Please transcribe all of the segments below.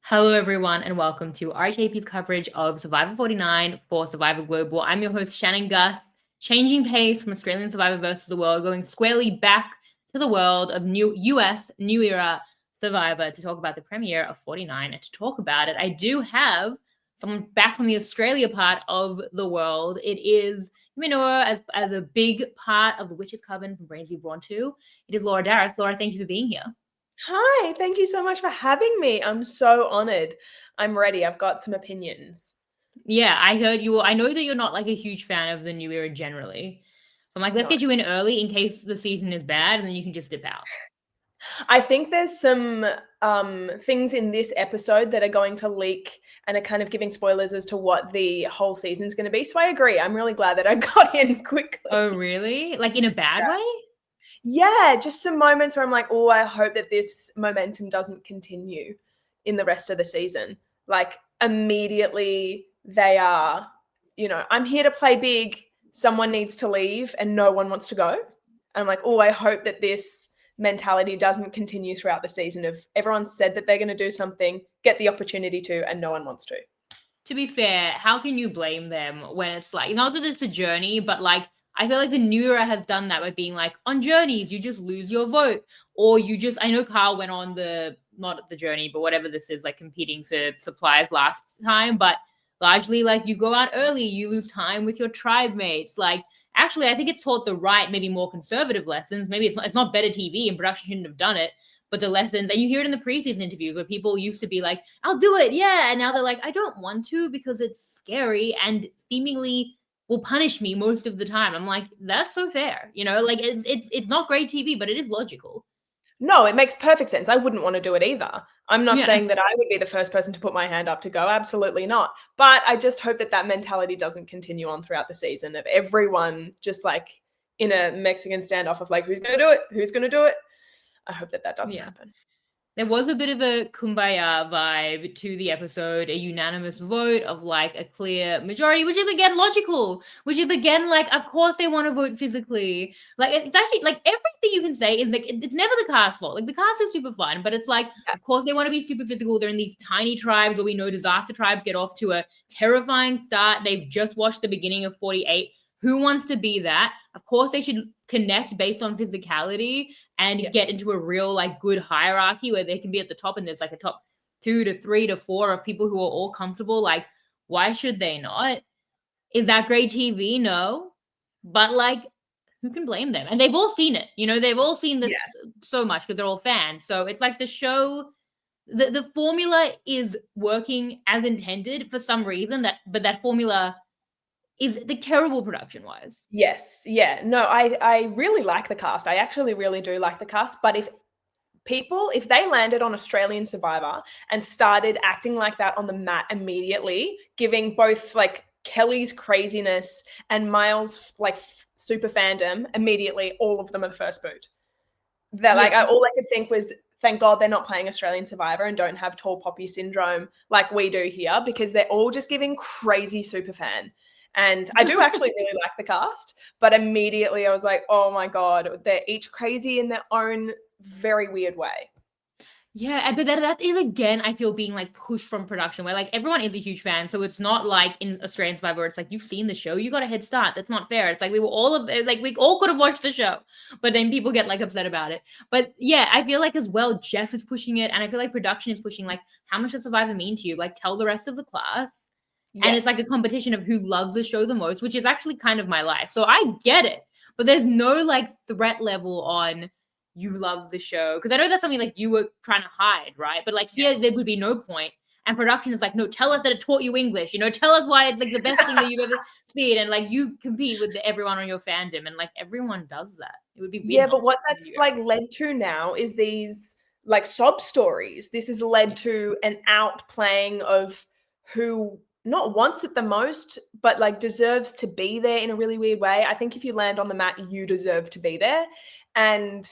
Hello, everyone, and welcome to RHAP's coverage of Survivor 49 for Survivor Global. I'm your host, Shannon Guss, changing pace from Australian Survivor versus the world, going squarely back to the world of US New Era Survivor to talk about the premiere of 49. And to talk about it, I do have someone back from the Australia part of the world. It is, you may know her as a big part of the Witches Coven from Brains V Brawn II. It is Laura Darras. Laura, thank you for being here. Hi, thank you so much for having me. I'm so honored. I'm ready. I've got some opinions. Yeah, I heard you. I know that you're not like a huge fan of the new era generally. So I'm like, let's No. get you in early in case the season is bad and then you can just dip out. I think there's some things in this episode that are going to leak and are kind of giving spoilers as to what the whole season's going to be. So I agree. I'm really glad that I got in quickly. Oh, really? Like in a bad way? Yeah, just some moments where I'm like, oh, I hope that this momentum doesn't continue in the rest of the season. Like immediately they are, I'm here to play big. Someone needs to leave and no one wants to go. And I'm like, oh, I hope that this mentality doesn't continue throughout the season of everyone said that they're going to do something, get the opportunity to, and no one wants to. To be fair, how can you blame them when it's like, not that it's a journey, but like, I feel like the new era has done that by being like, on journeys, you just lose your vote. Or you just, I know Carl went on not the journey, but whatever this is, like competing for supplies last time, but largely like you go out early, you lose time with your tribe mates. Like, actually, I think it's taught the right, maybe more conservative lessons. Maybe it's not better TV and production shouldn't have done it, but the lessons, and you hear it in the preseason interviews where people used to be like, I'll do it, yeah, and now they're like, I don't want to because it's scary and seemingly will punish me most of the time. I'm like, that's so fair, like it's not great TV, but it is logical. No, it makes perfect sense. I wouldn't want to do it either. I'm not Yeah. saying that I would be the first person to put my hand up to go. Absolutely not. But I just hope that that mentality doesn't continue on throughout the season of everyone just like in a Mexican standoff of like, who's going to do it? Who's going to do it? I hope that that doesn't happen. There was a bit of a kumbaya vibe to the episode, a unanimous vote of like a clear majority, which is again logical, which is again like, of course they want to vote physically. Like, it's actually like everything you can say is like, it's never the cast's fault. Like, the cast is super fun, but it's like, of course they want to be super physical. They're in these tiny tribes where we know disaster tribes get off to a terrifying start. They've just watched the beginning of 48. Who wants to be that? Of course, they should connect based on physicality and get into a real like good hierarchy where they can be at the top and there's like a top 2 to 3 to 4 of people who are all comfortable. Like, why should they not? Is that great TV? No. But like, who can blame them? And they've all seen it. They've all seen this so much because they're all fans. So it's like the show, the formula is working as intended for some reason, but that formula is the terrible production wise. Yes. Yeah. No, I really like the cast. I actually really do like the cast. But if they landed on Australian Survivor and started acting like that on the mat immediately, giving both like Kelly's craziness and Miles like super fandom immediately, all of them are the first boot. That like all I could think was, thank God they're not playing Australian Survivor and don't have tall poppy syndrome like we do here, because they're all just giving crazy super fan. And I do actually really like the cast, but immediately I was like, oh my God, they're each crazy in their own very weird way. Yeah, but that is again, I feel, being like pushed from production where like everyone is a huge fan. So it's not like in Australian Survivor where it's like, you've seen the show, you got a head start. That's not fair. It's like we all could have watched the show, but then people get like upset about it. But yeah, I feel like as well, Jeff is pushing it. And I feel like production is pushing like, how much does Survivor mean to you? Like, tell the rest of the class. Yes. And it's like a competition of who loves the show the most, which is actually kind of my life. So I get it, but there's no like threat level on you love the show. Because I know that's something like you were trying to hide, right? But like here, there would be no point. And production is like, no, tell us that it taught you English. Tell us why it's like the best thing that you've ever seen. And like you compete with everyone on your fandom. And like everyone does that. It would be weird. Yeah, but what that's like led to now is these like sob stories. This has led to an outplaying of who not wants it the most, but like deserves to be there in a really weird way. I think if you land on the mat, you deserve to be there. And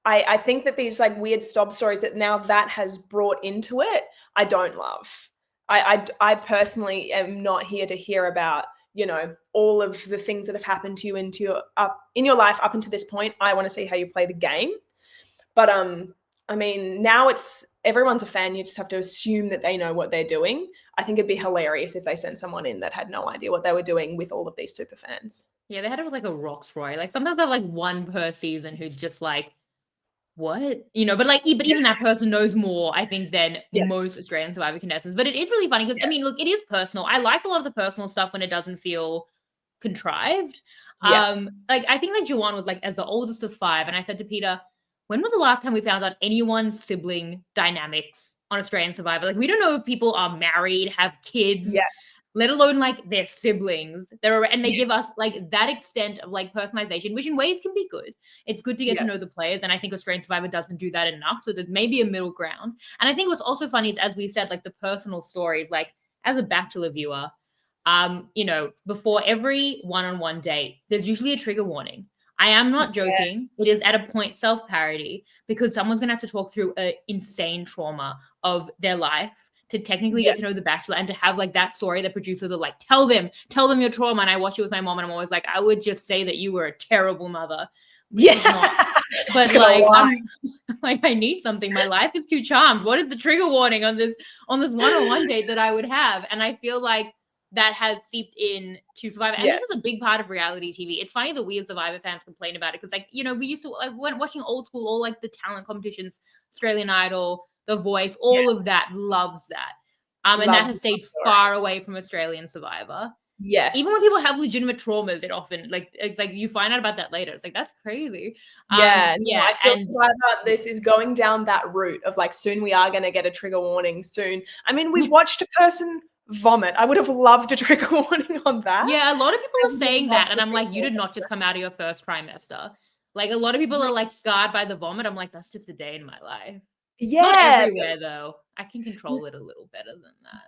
I think that these like weird sob stories that now that has brought into it, I don't love. I personally am not here to hear about, all of the things that have happened to you in your life up until this point. I want to see how you play the game. But I mean, now it's everyone's a fan. You just have to assume that they know what they're doing. I think it'd be hilarious if they sent someone in that had no idea what they were doing with all of these super fans. Yeah, they had it with like a Rocks Roy. Like sometimes they have like one per season who's just like, what? You know, but like, but even that person knows more, I think, than Yes. most Australian Survivor contestants. But it is really funny because, I mean, Yes. look, it is personal. I like a lot of the personal stuff when it doesn't feel contrived. Yeah. Like I think like Juwan was like as the oldest of 5, and I said to Peter, when was the last time we found out anyone's sibling dynamics on Australian Survivor? Like we don't know if people are married, have kids, Yeah. let alone like their siblings. And they give Yes. us like that extent of like personalization, which in ways can be good. It's good to get to know the players, and I think Australian Survivor doesn't do that enough. So there's maybe a middle ground. And I think what's also funny is, as we said, like the personal stories, like as a Bachelor viewer, you know, before every one-on-one date, there's usually a trigger warning. I am not joking. It is at a point self-parody because someone's gonna have to talk through an insane trauma of their life to technically get to know the Bachelor and to have like that story that producers are like, tell them your trauma. And I watch it with my mom and I'm always like, I would just say that you were a terrible mother. But like, like, I need something. My life is too charmed. What is the trigger warning on this one-on-one date that I would have? And I feel like that has seeped in to Survivor. And this is a big part of reality TV. It's funny that we as Survivor fans complain about it because, like, you know, we used to, like, when watching old school, all like the talent competitions, Australian Idol, The Voice, all of that, loves that. And that has stayed far away from Australian Survivor. Yes. Even when people have legitimate traumas, it often, like, it's like you find out about that later. It's like, that's crazy. I feel Survivor, this is going down that route of like, soon we are going to get a trigger warning soon. I mean, we watched a person vomit. I would have loved a trigger warning on that. Yeah, a lot of people are saying that, and I'm like, you did not just come out of your first trimester. Like, a lot of people are like scarred by the vomit. I'm like, that's just a day in my life. Yeah. Not everywhere though. I can control it a little better than that.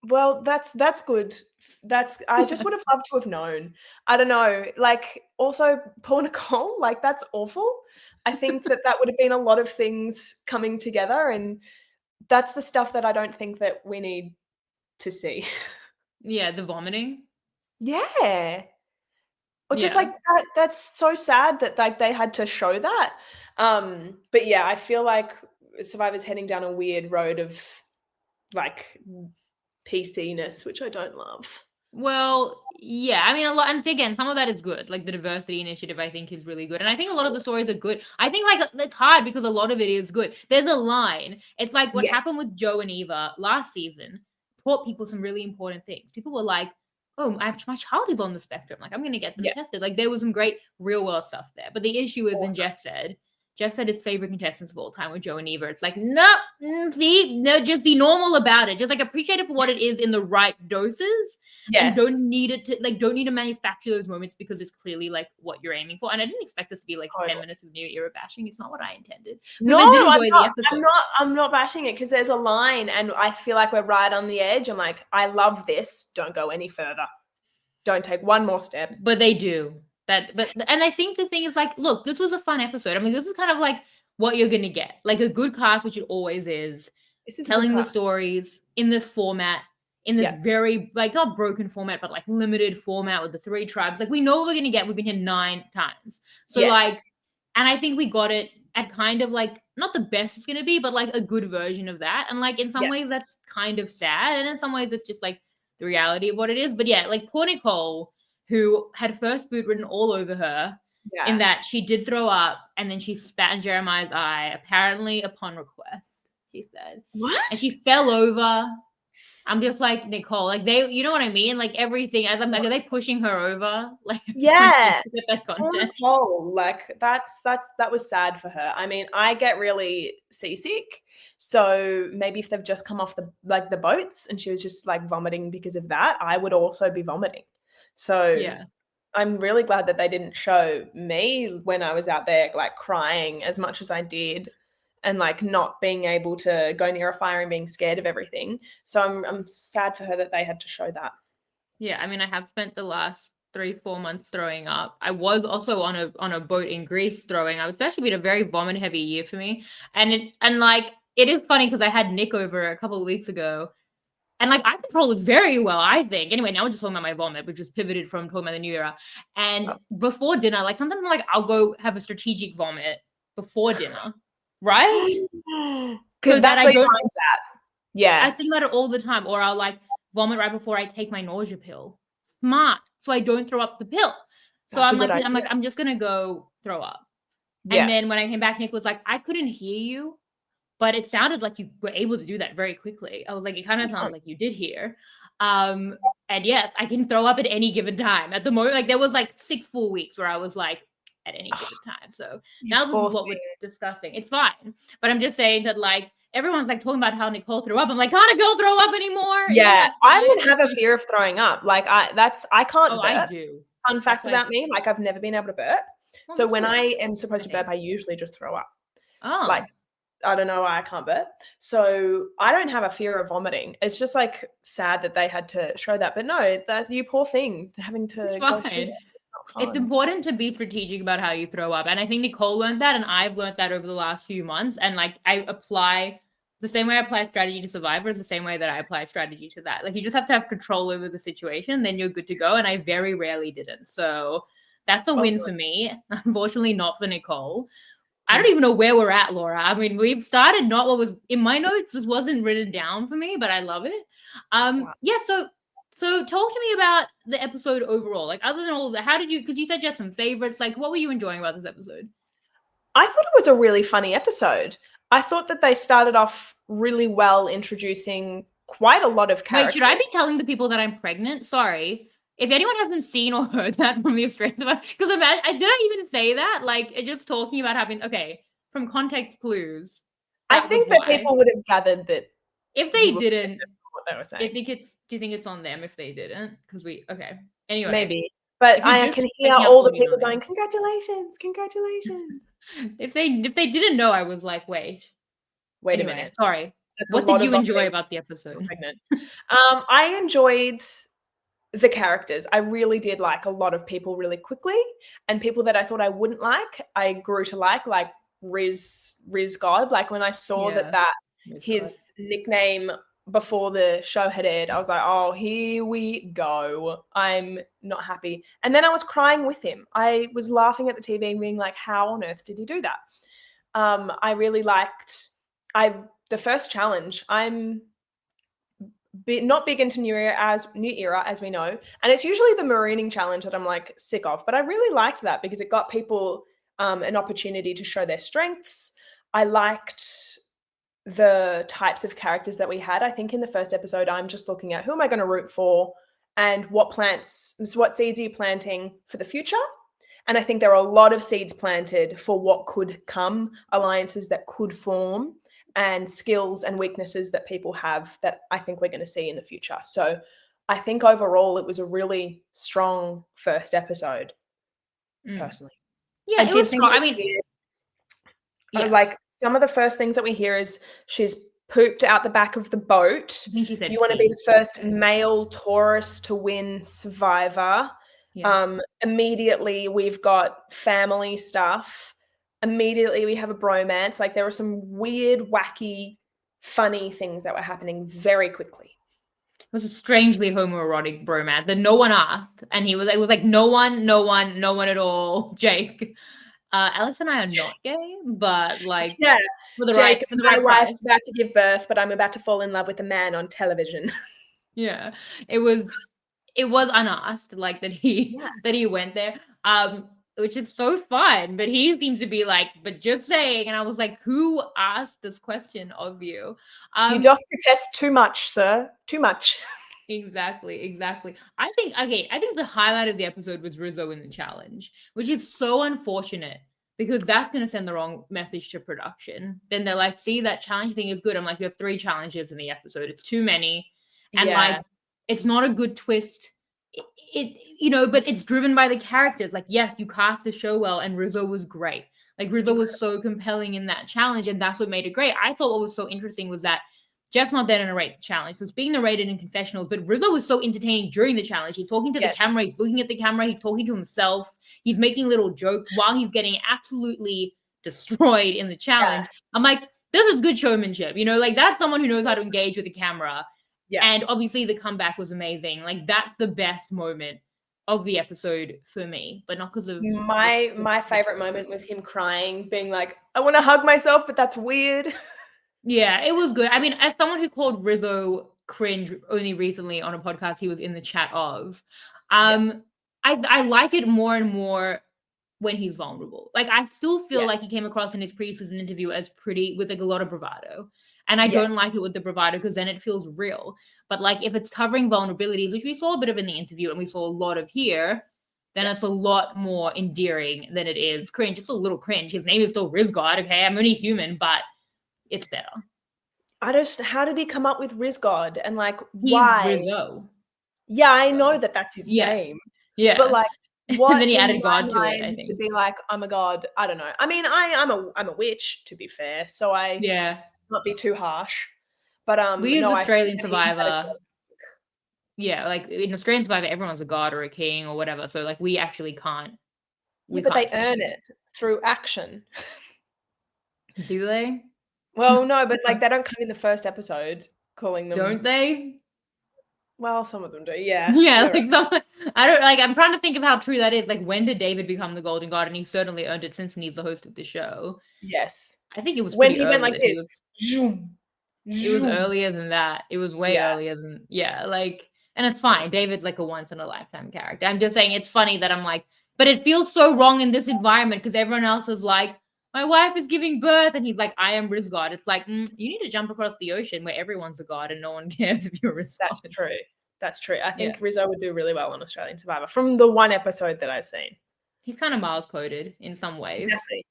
Well, that's good. I just would have loved to have known. I don't know. Like, also Paul Nicole, like, that's awful. I think that would have been a lot of things coming together, and that's the stuff that I don't think that we need to see. Yeah, the vomiting. Yeah. Or just like that's so sad that like they had to show that. But yeah, I feel like Survivor's heading down a weird road of like PC-ness, which I don't love. Well, yeah, I mean, a lot, and again, some of that is good. Like the diversity initiative, I think, is really good, and I think a lot of the stories are good. I think like it's hard because a lot of it is good. There's a line. It's like what happened with Joe and Eva last season taught people some really important things. People were like, "Oh, my child is on the spectrum. Like, I'm going to get them tested." Like, there was some great real world stuff there. But the issue is, and Jeff said his favorite contestants of all time were Joe and Eva. It's like, no, just be normal about it. Just like appreciate it for what it is in the right doses. And don't need to manufacture those moments because it's clearly like what you're aiming for. And I didn't expect this to be like 10 minutes of new era bashing. It's not what I intended. No, I'm not bashing it because there's a line and I feel like we're right on the edge. I'm like, I love this. Don't go any further. Don't take one more step. But they do. And I think the thing is like, look, this was a fun episode. I mean, this is kind of like what you're gonna get. Like a good cast, which it always is. Telling the stories in this format, in this very, like, not broken format, but like limited format with the 3 tribes. Like, we know what we're gonna get. We've been here 9 times. So like, and I think we got it at kind of like, not the best it's gonna be, but like a good version of that. And like in some ways that's kind of sad. And in some ways it's just like the reality of what it is. But yeah, like poor Nicole, who had first boot written all over her, in that she did throw up and then she spat in Jeremiah's eye, apparently upon request, she said. What? And she fell over. I'm just like, Nicole, like they, you know what I mean? Like everything, as I'm like, are they pushing her over? Like, yeah, to get that content. Nicole, like that was sad for her. I mean, I get really seasick, so maybe if they've just come off the boats and she was just like vomiting because of that, I would also be vomiting. So yeah, I'm really glad that they didn't show me when I was out there like crying as much as I did and like not being able to go near a fire and being scared of everything. So I'm sad for her that they had to show that. Yeah, I mean, I have spent the last 3-4 months throwing up. I was also on a boat in Greece throwing up. It's actually been a very vomit heavy year for me. And it is funny because I had Nick over a couple of weeks ago. And like I control it very well, I think. Anyway, now we're just talking about my vomit, which just pivoted from talking about the new era. And before dinner, like sometimes like I'll go have a strategic vomit before dinner, right? Because so that that's I where your don't. mind's at. Yeah. I think about it all the time, or I'll like vomit right before I take my nausea pill. Smart, so I don't throw up the pill. So That's a I'm good like, idea. I'm just gonna go throw up. And Yeah. then when I came back, Nick was like, I couldn't hear you, but it sounded like you were able to do that very quickly. I was like, it kind of sounds like you did hear. And yes, I can throw up at any given time. At the moment, like there was like 6 full weeks where I was like at any given time. So You now this poor is what we're thing. discussing. It's fine. But I'm just saying that like everyone's like talking about how Nicole threw up. I'm like, can't a girl throw up anymore? Isn't Yeah, that I fine? don't have a fear of throwing up. Like I can't Oh, I burp. do. Fun fact That's why about me, like I've never been able to burp. well, So that's when good, I am supposed to I think. burp, I usually just throw up. Oh. Like I don't know why I can't burp. So I don't have a fear of vomiting. It's just like sad that they had to show that. But no, that's you poor thing having to It's go through fine. that. It's not It's fun. important to be strategic about how you throw up. And I think Nicole learned that, and I've learned that over the last few months. And like I apply the same way I apply strategy to Survivor is the same way that I apply strategy to that. Like you just have to have control over the situation, then you're good to go. And I very rarely didn't. So that's a win for me. Unfortunately, not for Nicole. I don't even know where we're at, Laura. I mean, we've started not what was in my notes. This wasn't written down for me, but I love it. Yeah, so talk to me about the episode overall. Like other than all of that, how did you because you said you had some favorites, like what were you enjoying about this episode? I thought it was a really funny episode. I thought that they started off really well introducing quite a lot of characters. Wait, should I be telling the people that I'm pregnant? Sorry. If anyone hasn't seen or heard that from the Australians, because did I even say that? Like, just talking about having, okay, from context clues. I think that people would have gathered that. If they didn't, what they were saying. do you think it's on them if they didn't? Because okay. Anyway. Maybe. But I can hear all the people going, congratulations, congratulations. If they didn't know, I was like, wait a minute. Sorry. What did you enjoy about the episode? I enjoyed the characters. I really did like a lot of people really quickly, and people that I thought I wouldn't like, I grew to like Riz God. Like when I saw that his nickname before the show had aired, I was like, oh, here we go. I'm not happy. And then I was crying with him. I was laughing at the TV and being like, how on earth did he do that? I really liked the first challenge. I'm not big into New Era as we know, and it's usually the marooning challenge that I'm like sick of, but I really liked that because it got people an opportunity to show their strengths. I liked the types of characters that we had. I think in the first episode, I'm just looking at who am I going to root for and what seeds are you planting for the future? And I think there are a lot of seeds planted for what could come, alliances that could form, and skills and weaknesses that people have that I think we're going to see in the future. So I think overall it was a really strong first episode, personally. Yeah, it was strong. I mean, like some of the first things that we hear is she's pooped out the back of the boat. I think she said you want to be the first male Taurus to win Survivor. Yeah. Immediately we've got family stuff. Immediately we have a bromance. Like there were some weird, wacky, funny things that were happening very quickly. It was a strangely homoerotic bromance that no one asked, and it was like no one at all. Jake, Alex and I are not gay, but like for the Jake, my wife's about to give birth, but I'm about to fall in love with a man on television. Yeah, it was unasked, like that he went there. Which is so fun, but he seems to be like, but just saying. And I was like, who asked this question of you? You doth protest too much, sir. Too much. Exactly. I think the highlight of the episode was Rizzo in the challenge, which is so unfortunate because that's going to send the wrong message to production. Then they're like, see, that challenge thing is good. I'm like, you have 3 challenges in the episode. It's too many. And like, it's not a good twist. But it's driven by the characters. Like, yes, you cast the show well, and Rizzo was great. Like, Rizzo was so compelling in that challenge, and that's what made it great. I thought what was so interesting was that Jeff's not there to narrate the challenge. So it's being narrated in confessionals, but Rizzo was so entertaining during the challenge. He's talking to the camera, he's looking at the camera, he's talking to himself, he's making little jokes while he's getting absolutely destroyed in the challenge. I'm like, this is good showmanship. Like, that's someone who knows how to engage with the camera. Yeah. And obviously the comeback was amazing. Like, that's the best moment of the episode for me, but not because of my favorite moment was him crying, being like, I want to hug myself, but that's weird. Yeah, it was good. I mean, as someone who called Rizzo cringe only recently on a podcast he was in the chat of, Yeah. I like it more and more when he's vulnerable. Like, I still feel like Yes. he came across in his preseason interview as pretty with like a lot of bravado. And I don't Yes. like it with the bravado because then it feels real. But like if it's covering vulnerabilities, which we saw a bit of in the interview and we saw a lot of here, then Yeah. it's a lot more endearing than it is cringe. It's a little cringe. His name is still Rizgod, okay? I'm only human, but it's better. How did he come up with Rizgod and like He's why? Rizzo. Yeah, I So, know that that's his yeah. name, but Yeah. like And then what he in added my God to it, I mind would think. be like, I'm a god. I don't know. I mean, I'm a witch to be fair, so I Yeah. not be too harsh. But We as no, I think Australian that he had a Survivor, yeah, like in Australian Survivor, everyone's a god or a king or whatever. So like we actually can't yeah, we but they can't say earn it. it through action. Do they? Well, no, but like they don't come in the first episode calling Don't them. they? Well, some of them do. Yeah, Yeah, you're right. like some I don't like I'm trying to think of how true that is. Like when did David become the Golden God? And he certainly earned it since he's the host of the show. Yes. I think it was When pretty he went early like that he this, was zoom, it was zoom. earlier than that. It was way Yeah, earlier than yeah, like and it's fine. David's like a once in a lifetime character. I'm just saying it's funny that I'm like, but it feels so wrong in this environment because everyone else is like, my wife is giving birth, and he's like, I am Riz God. It's like, you need to jump across the ocean where everyone's a god and no one cares if you're Riz that's God. true. That's true. I Yeah. think Rizzo would do really well on Australian Survivor from the one episode that I've seen. He's kind of miles coded in some ways. Exactly.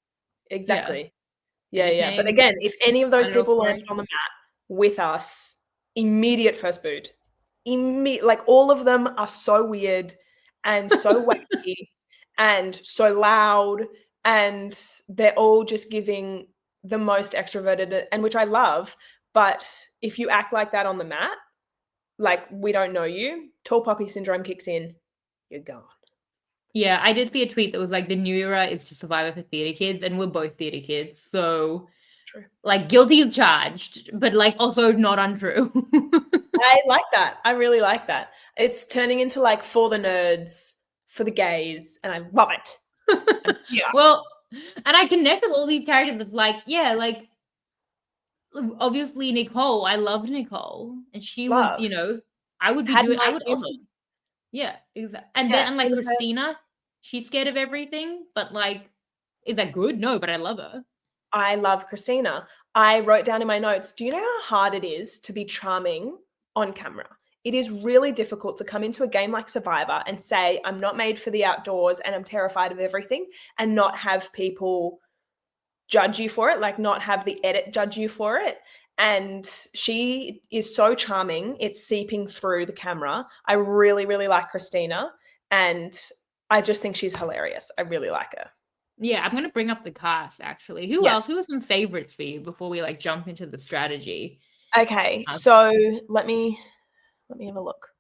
Yeah. Exactly. The Yeah, yeah. But nickname, again, if any of those underdog people landed story. on the mat with us, immediate first boot. Like all of them are so weird and so wacky and so loud, and they're all just giving the most extroverted, and which I love. But if you act like that on the mat, like we don't know you, tall poppy syndrome kicks in, you're gone. Yeah, I did see a tweet that was like the new era is to Survivor for theater kids, and we're both theater kids. So It's true. like guilty as charged, but like also not untrue. I like that. I really like that. It's turning into like for the nerds, for the gays, and I love it. Yeah. Well, and I connect with all these characters of like, yeah, like obviously Nicole. I loved Nicole, and she was, Love. I would be Had doing. I my would also, humor. yeah, exactly. And Yeah. then and like In her Christina, she's scared of everything, but like, is that good? No, but I love her. I love Christina. I wrote down in my notes, do you know how hard it is to be charming on camera? It is really difficult to come into a game like Survivor and say, I'm not made for the outdoors and I'm terrified of everything, and not have people judge you for it, like not have the edit judge you for it. And she is so charming. It's seeping through the camera. I really, really like Christina. And I just think she's hilarious. I really like her. Yeah, I'm gonna bring up the cast actually. Who Yeah. else? Who are some favorites for you before we like jump into the strategy? Okay. Uh, So let me have a look.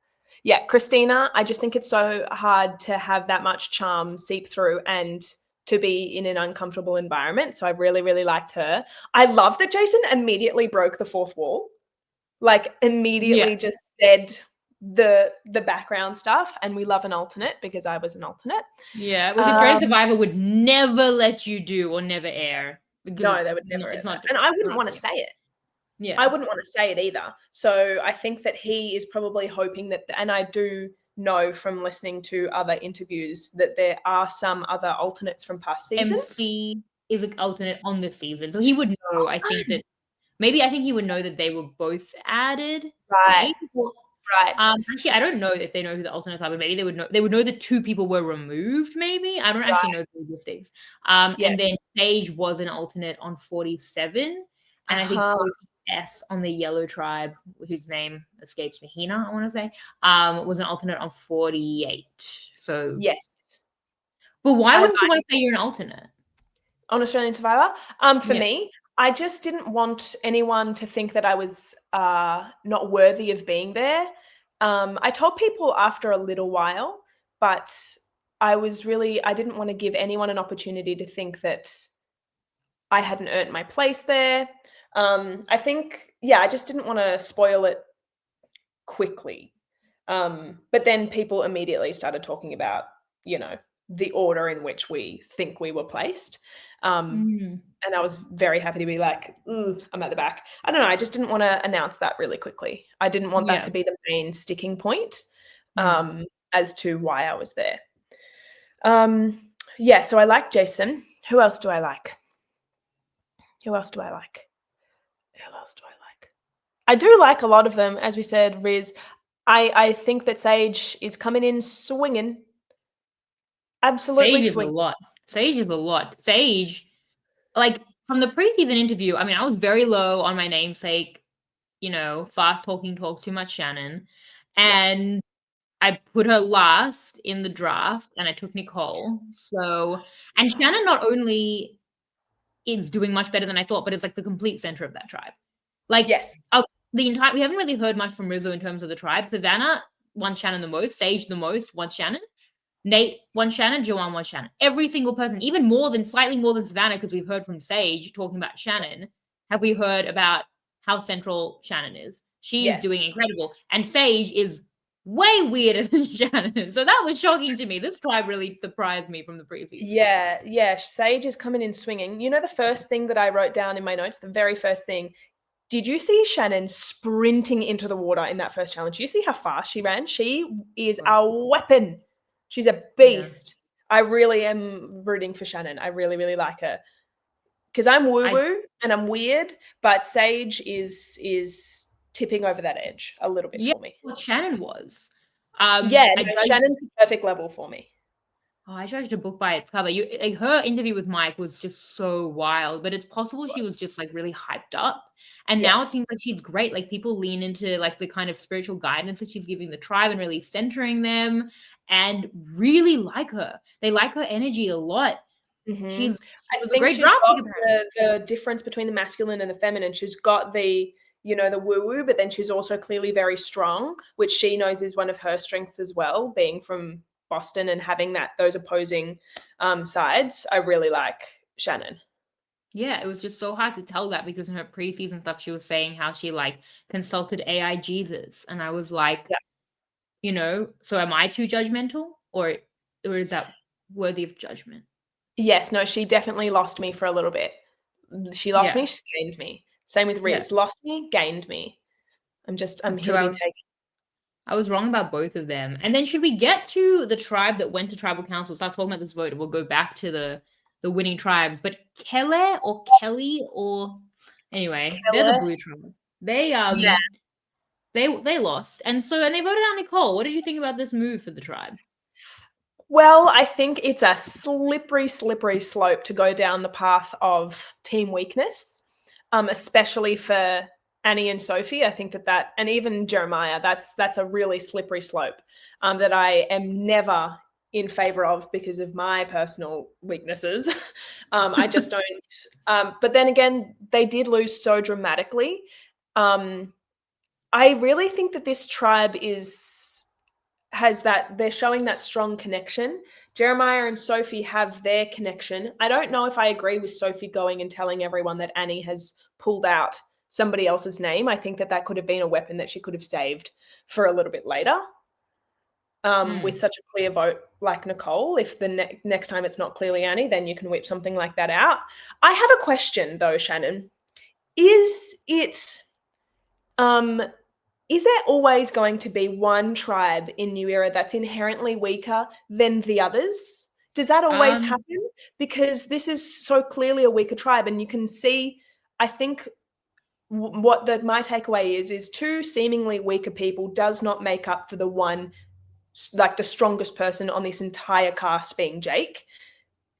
Yeah, Christina, I just think it's so hard to have that much charm seep through and to be in an uncomfortable environment. So I really, really liked her. I love that Jason immediately broke the fourth wall. Like yeah, immediately just said the background stuff, and we love an alternate because I was an alternate. yeah. Which Australian Um, Survivor would never let you do or never air because no, they would never it's ever. not And I wouldn't not want to yeah. say it. I Yeah. wouldn't want to say it either. So I think that he is probably hoping that, and I do know from listening to other interviews that there are some other alternates from past seasons. MC is an alternate on this season, so he would know. I think that maybe I think he would know that they were both added. Right, Maybe. Well, right. actually, I don't know if they know who the alternates are, but maybe they would know. They would know that two people were removed. Maybe I don't actually Right. know the logistics. And Yes. then Sage was an alternate on 47, and I think Uh-huh. Sophie S on the Yellow Tribe, whose name escapes me, Hina, I want to say, was an alternate on 48. So, Yes. but why I wouldn't you want to say you're an alternate? on Australian Survivor. For Yeah. me, I just didn't want anyone to think that I was not worthy of being there. I told people after a little while, but I didn't want to give anyone an opportunity to think that I hadn't earned my place there. I think, yeah, I just didn't want to spoil it quickly. But then people immediately started talking about, the order in which we think we were placed. And I was very happy to be like, "Ooh, I'm at the back." I don't know, I just didn't wanna announce that really quickly. I didn't want that Yeah. to be the main sticking point, Mm. as to why I was there. Um, yeah, so I like Jason. Who else do I like? Who else do I like? Who else do I like? I do like a lot of them, as we said, Riz. I think that Sage is coming in swinging, absolutely Sage is a swinging. lot. Sage is a lot. Sage, like from the preseason interview, I mean, I was very low on my namesake, fast talking, talks too much Shannon. Yeah. And I put her last in the draft and I took Nicole. So, and Shannon not only is doing much better than I thought, but it's like the complete center of that tribe. Like, Yes. we haven't really heard much from Rizzo in terms of the tribe. Savannah wants Shannon the most, Sage the most, wants Shannon. Nate wants Shannon, Joanne wants Shannon. Every single person, even slightly more than Savannah, because we've heard from Sage talking about Shannon, have we heard about how central Shannon is. She's doing Yes. incredible. And Sage is way weirder than Shannon. So that was shocking to me. This tribe really surprised me from the preseason. Yeah, yeah, Sage is coming in swinging. You know the first thing that I wrote down in my notes, the very first thing, did you see Shannon sprinting into the water in that first challenge? Do you see how fast she ran? She is Wow. a weapon. She's a Yeah. beast. I really am rooting for Shannon. I really, really like her. Because I'm I woo-woo and I'm weird, but Sage is tipping over that edge a little bit Yeah, for me. what Shannon was. Yeah, I no, judged Shannon's the perfect level for me. I judged a book by its cover. Like, her interview with Mike was just so wild, but it's possible she was just like really hyped up. And now it Yes. seems like she's great. Like, people lean into like the kind of spiritual guidance that she's giving the tribe and really centering them and really like her. They like her energy a lot. Mhm. She I was a think great she's draft pick got apparently. the difference between the masculine and the feminine. She's got the woo-woo, but then she's also clearly very strong, which she knows is one of her strengths as well, being from Boston and having those opposing, sides. I really like Shannon. Yeah, it was just so hard to tell that because in her preseason stuff, she was saying how she like consulted AI Jesus. And I was like, Yeah. so am I too judgmental or is that worthy of judgment? Yes, no, she definitely lost me for a little bit. She lost Yeah. me, she gained me. Same with Yeah. Riz. Lost me, gained me. I'm That's here true. to be taken. I was wrong about both of them. And then should we get to the tribe that went to tribal council? Start talking about this vote, and we'll go back to the winning tribes. But Kele or Kelly or anyway, they're the Keller. blue tribe. They Yeah. they lost. And they voted out Nicole. What did you think about this move for the tribe? Well, I think it's a slippery, slippery slope to go down the path of team weakness, especially for Annie and Sophie. I think that, and even Jeremiah, that's a really slippery slope, that I am never in favor of because of my personal weaknesses. I just don't. But then again, they did lose so dramatically. I really think that this tribe has that they're showing that strong connection. Jeremiah and Sophie have their connection. I don't know if I agree with Sophie going and telling everyone that Annie has pulled out somebody else's name. I think that could have been a weapon that she could have saved for a little bit later. With Mm. such a clear vote like Nicole, if the next time it's not clearly Annie, then you can whip something like that out. I have a question though, Shannon. Is it um is there always going to be one tribe in New Era that's inherently weaker than the others? Does that always Um, happen? Because this is so clearly a weaker tribe, and you can see, I think, my takeaway is two seemingly weaker people does not make up for the one, like the strongest person on this entire cast being Jake.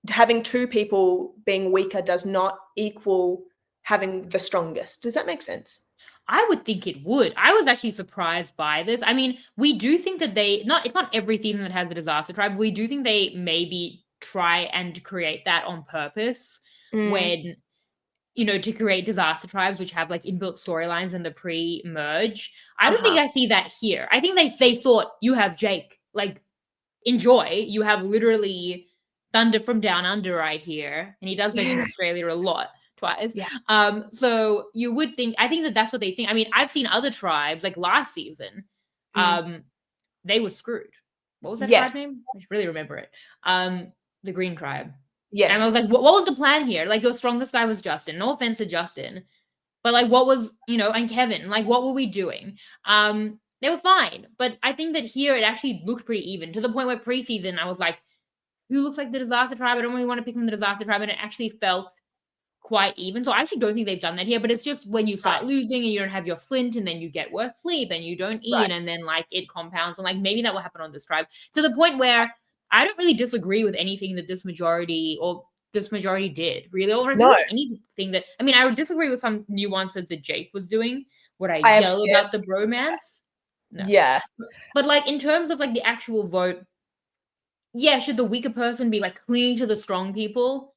Having two people being weaker does not equal having the strongest. Does that make sense? I would think it would. I was actually surprised by this. I mean, we do think that it's not every season that has a disaster tribe, but we do think they maybe try and create that on purpose Mm, when, to create disaster tribes which have like inbuilt storylines in the pre-merge. I don't think uh-huh. I see that here. I think they thought you have Jake, like enjoy. You have literally Thunder from Down Under right here, and he does mention Yeah. Australia a lot, twice. Yeah. So you would think. I think that that's what they think. I mean, I've seen other tribes like last season. Mm. Um, they were screwed. What was that tribe Yes. name? I really remember it. The Green Tribe. And I was like, Yes. what was the plan here? Like, your strongest guy was Justin. No offense to Justin. But like, what was, and Kevin, like, what were we doing? They were fine. But I think that here it actually looked pretty even, to the point where preseason I was like, who looks like the disaster tribe? I don't really want to pick from the disaster tribe. And it actually felt quite even. So I actually don't think they've done that here, but it's just when you start Right. losing and you don't have your flint and then you get worse sleep and you don't eat Right. and then like it compounds and like maybe that will happen on this tribe to the point where I don't really disagree with anything that this majority did really, or No. really anything that, I mean, I would disagree with some nuances that Jake was doing. Would I I have yell about the bromance? No. Yeah. But like in terms of like the actual vote, yeah, should the weaker person be like clinging to the strong people?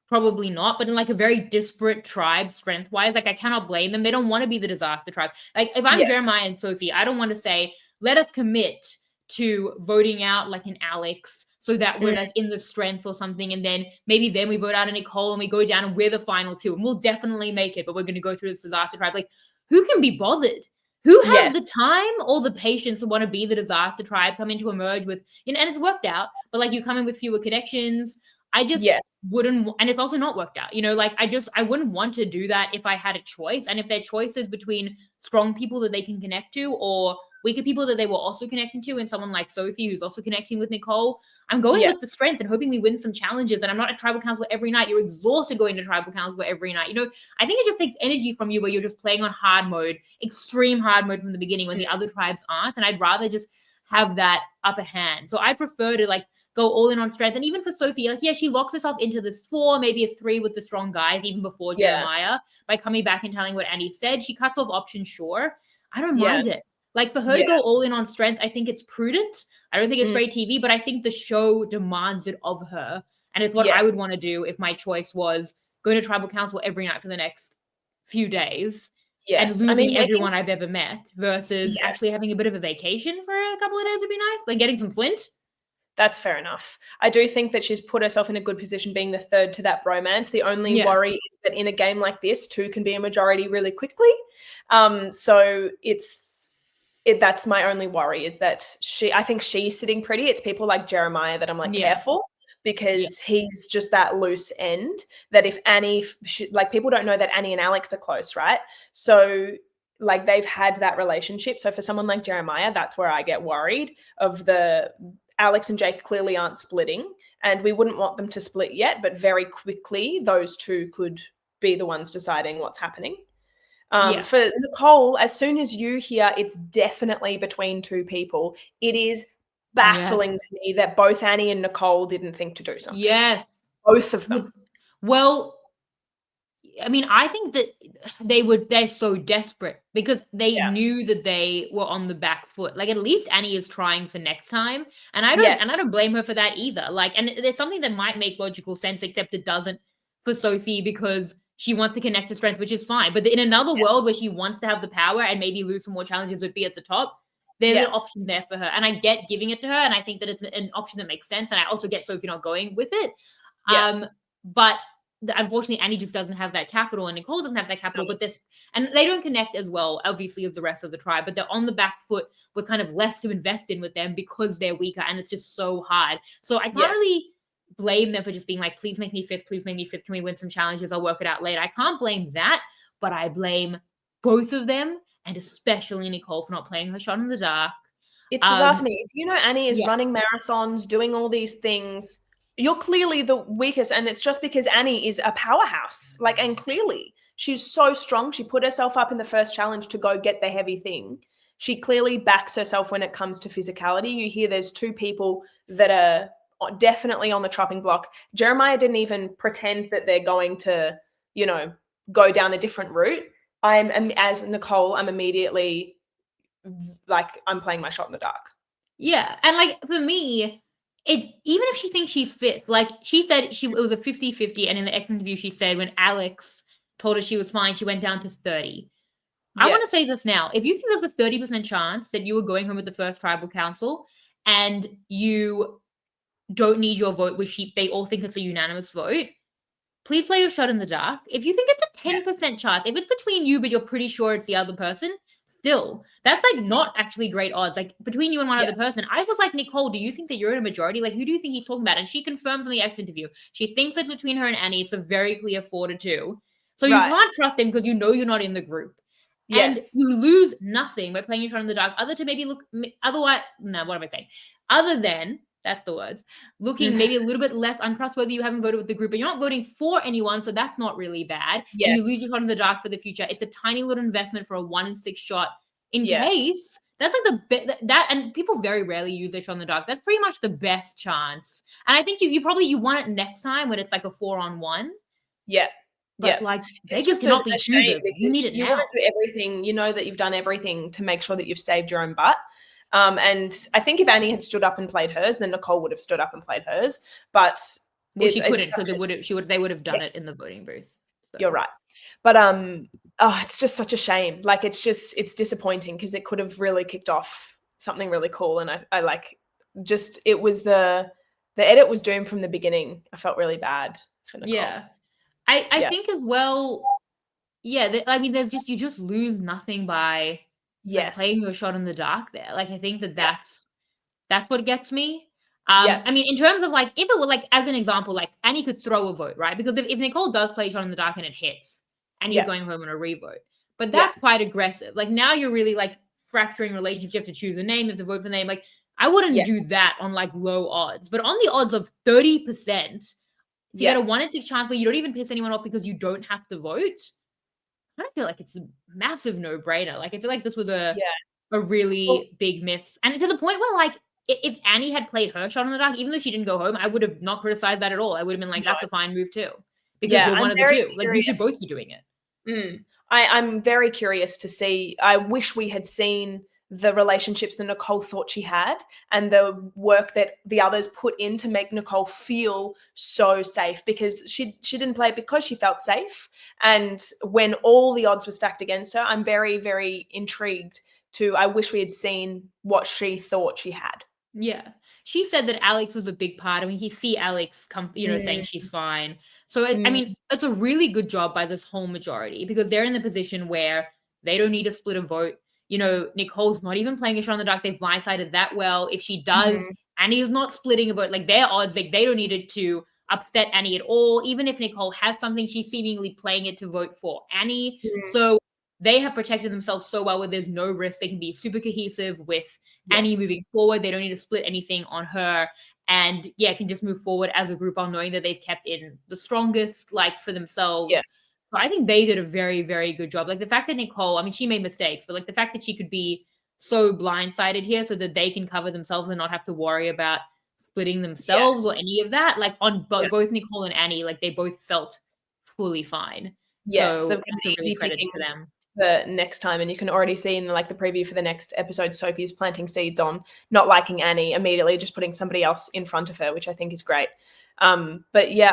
Probably not, but in like a very disparate tribe strength wise, like I cannot blame them. They don't want to be the disaster tribe. Like if I'm Yes. Jeremiah and Sophie, I don't want to say, let us commit to voting out like an Alex so that we're like in the strength or something. And then maybe then we vote out a Nicole and we go down and we're the final two and we'll definitely make it, but we're going to go through this disaster tribe. Like who can be bothered? Who has the Yes. time or the patience to want to be the disaster tribe, come in to emerge with, and it's worked out, but like you come in with fewer connections. I just Yes. wouldn't, and it's also not worked out, like I wouldn't want to do that if I had a choice. And if their choice is between strong people that they can connect to or weaker people that they were also connecting to, and someone like Sophie who's also connecting with Nicole, I'm going Yeah. with the strength and hoping we win some challenges. And I'm not a tribal council every night. You're exhausted going to tribal council every night. I think it just takes energy from you where you're just playing on hard mode, extreme hard mode from the beginning when the other tribes aren't. And I'd rather just have that upper hand. So I prefer to like go all in on strength. And even for Sophie, like, yeah, she locks herself into this 4, maybe a 3 with the strong guys, even before Yeah. Jeremiah, by coming back and telling what Annie said. She cuts off options, sure. I don't Yeah. mind it. Like for her to go all in on strength, I think it's prudent. I don't think it's great TV, but I think the show demands it of her. And it's what I would want to do if my choice was going to tribal council every night for the next few days. And Yes. losing I mean, everyone I've ever met versus actually yes. having a bit of a vacation for a couple of days would be nice. Like getting some flint. That's fair enough. I do think that she's put herself in a good position being the third to that bromance. The only worry is that in a game like this, 2 can be a majority really quickly. So that's my only worry is that I think she's sitting pretty. It's people like Jeremiah that I'm like careful because he's just that loose end that if Annie, like people don't know that Annie and Alex are close, right? So like they've had that relationship. So for someone like Jeremiah, that's where I get worried of the Alex and Jake clearly aren't splitting, and we wouldn't want them to split yet, but very quickly those 2 could be the ones deciding what's happening. For Nicole, as soon as you hear it's definitely between 2 people, it is baffling to me that both Annie and Nicole didn't think to do something. Yes. Both of them. Well, I mean, I think that they're so desperate because they knew that they were on the back foot. Like at least Annie is trying for next time. And I don't blame her for that either. Like, and there's something that might make logical sense, except it doesn't for Sophie because she wants to connect to strength, which is fine. But in another world where she wants to have the power and maybe lose some more challenges but be at the top, there's an option there for her. And I get giving it to her. And I think that it's an option that makes sense. And I also get Sophie not going with it. But unfortunately, Annie just doesn't have that capital, and Nicole doesn't have that capital. But and they don't connect as well, obviously, as the rest of the tribe. But they're on the back foot with kind of less to invest in with them because they're weaker, and it's just so hard. So I can't really blame them for just being like, "Please make me fifth. Please make me fifth. Can we win some challenges? I'll work it out later." I can't blame that, but I blame both of them, and especially Nicole for not playing her shot in the dark. It's bizarre to me. If you know Annie is running marathons, doing all these things, you're clearly the weakest, and it's just because Annie is a powerhouse. Like, and clearly she's so strong. She put herself up in the first challenge to go get the heavy thing. She clearly backs herself when it comes to physicality. You hear there's 2 people that are definitely on the chopping block. Jeremiah didn't even pretend that they're going to, go down a different route. As Nicole, I'm immediately like, I'm playing my shot in the dark. Yeah. And like for me, even if she thinks she's fifth, like she said it was a 50-50, and in the X interview she said when Alex told her she was fine, she went down to 30. I want to say this now. If you think there's a 30% chance that you are going home with the first tribal council and you don't need your vote, which they all think it's a unanimous vote, please play your shot in the dark. If you think it's a 10% chance, if it's between you but you're pretty sure it's the other person, still, that's like not actually great odds. Like between you and one Yeah. other person, I was like, Nicole, do you think that you're in a majority? Like, who do you think he's talking about? And she confirmed in the X interview, she thinks it's between her and Annie. It's a very clear 4-2. So you Right. can't trust him because you know you're not in the group. And Yes. you lose nothing by playing your shot in the dark, other to maybe look, otherwise, no, what am I saying? Other than, that's the words, looking maybe a little bit less untrustworthy. You haven't voted with the group, but you're not voting for anyone, so that's not really bad. And you lose your Yes. shot in the dark for the future. It's a tiny little investment for a 1 in 6 shot in Yes. case. That's like that, and people very rarely use their shot in the dark. That's pretty much the best chance. And I think you probably want it next time when it's like a 4-on-1. Yeah. But Yeah. like It's beggars just cannot be a shame choosers. You need because it you now. want to do everything. You know that you've done everything to make sure that you've saved your own butt. And I think if Annie had stood up and played hers, then Nicole would have stood up and played hers. But Well, she couldn't because they would have done Yes. it in the voting booth. So. You're right. But it's just such a shame. Like it's disappointing because it could have really kicked off something really cool. And I like just it was the edit was doomed from the beginning. I felt really bad for Nicole. Yeah. I think as well, yeah, I mean, you just lose nothing by like playing your shot in the dark there. Like, I think that's what gets me. I mean, in terms of like, if it were like, as an example, like Annie could throw a vote, right? Because if Nicole does play shot in the dark and it hits, Annie's going home on a revote. But that's quite aggressive. Like now you're really like fracturing relationships. You have to choose a name, you have to vote for the name. Like I wouldn't do that on like low odds, but on the odds of 30%, to get a 1 in 6 chance where you don't even piss anyone off because you don't have to vote, I don't feel like it's a massive no-brainer. Like I feel like this was a really big miss. And to the point where like if Annie had played her shot in the dark, even though she didn't go home, I would have not criticized that at all. I would have been like, that's a fine move too. Because you're one of the two. Like you should both be doing it. I'm very curious to see. I wish we had seen the relationships that Nicole thought she had and the work that the others put in to make Nicole feel so safe, because she didn't play it because she felt safe. And when all the odds were stacked against her, I'm very, very intrigued I wish we had seen what she thought she had. Yeah. She said that Alex was a big part. I mean, he see Alex saying she's fine. So, I mean, it's a really good job by this whole majority because they're in the position where they don't need to split a vote. You know, Nicole's not even playing a shot in the dark. They've blindsided that well. If she does, Annie is not splitting a vote. Like their odds, like they don't need it to upset Annie at all. Even if Nicole has something, she's seemingly playing it to vote for Annie. So they have protected themselves so well where there's no risk. They can be super cohesive with Annie moving forward. They don't need to split anything on her. And can just move forward as a group on knowing that they've kept in the strongest, like for themselves. Yeah. So I think they did a very, very good job. Like the fact that Nicole, I mean, she made mistakes, but like the fact that she could be so blindsided here so that they can cover themselves and not have to worry about splitting themselves or any of that. Like on both Nicole and Annie, like they both felt fully fine. Yes, so they've got that's a really credit to them. The next time, and you can already see in like the preview for the next episode, Sophie is planting seeds on not liking Annie immediately, just putting somebody else in front of her, which I think is great. But yeah,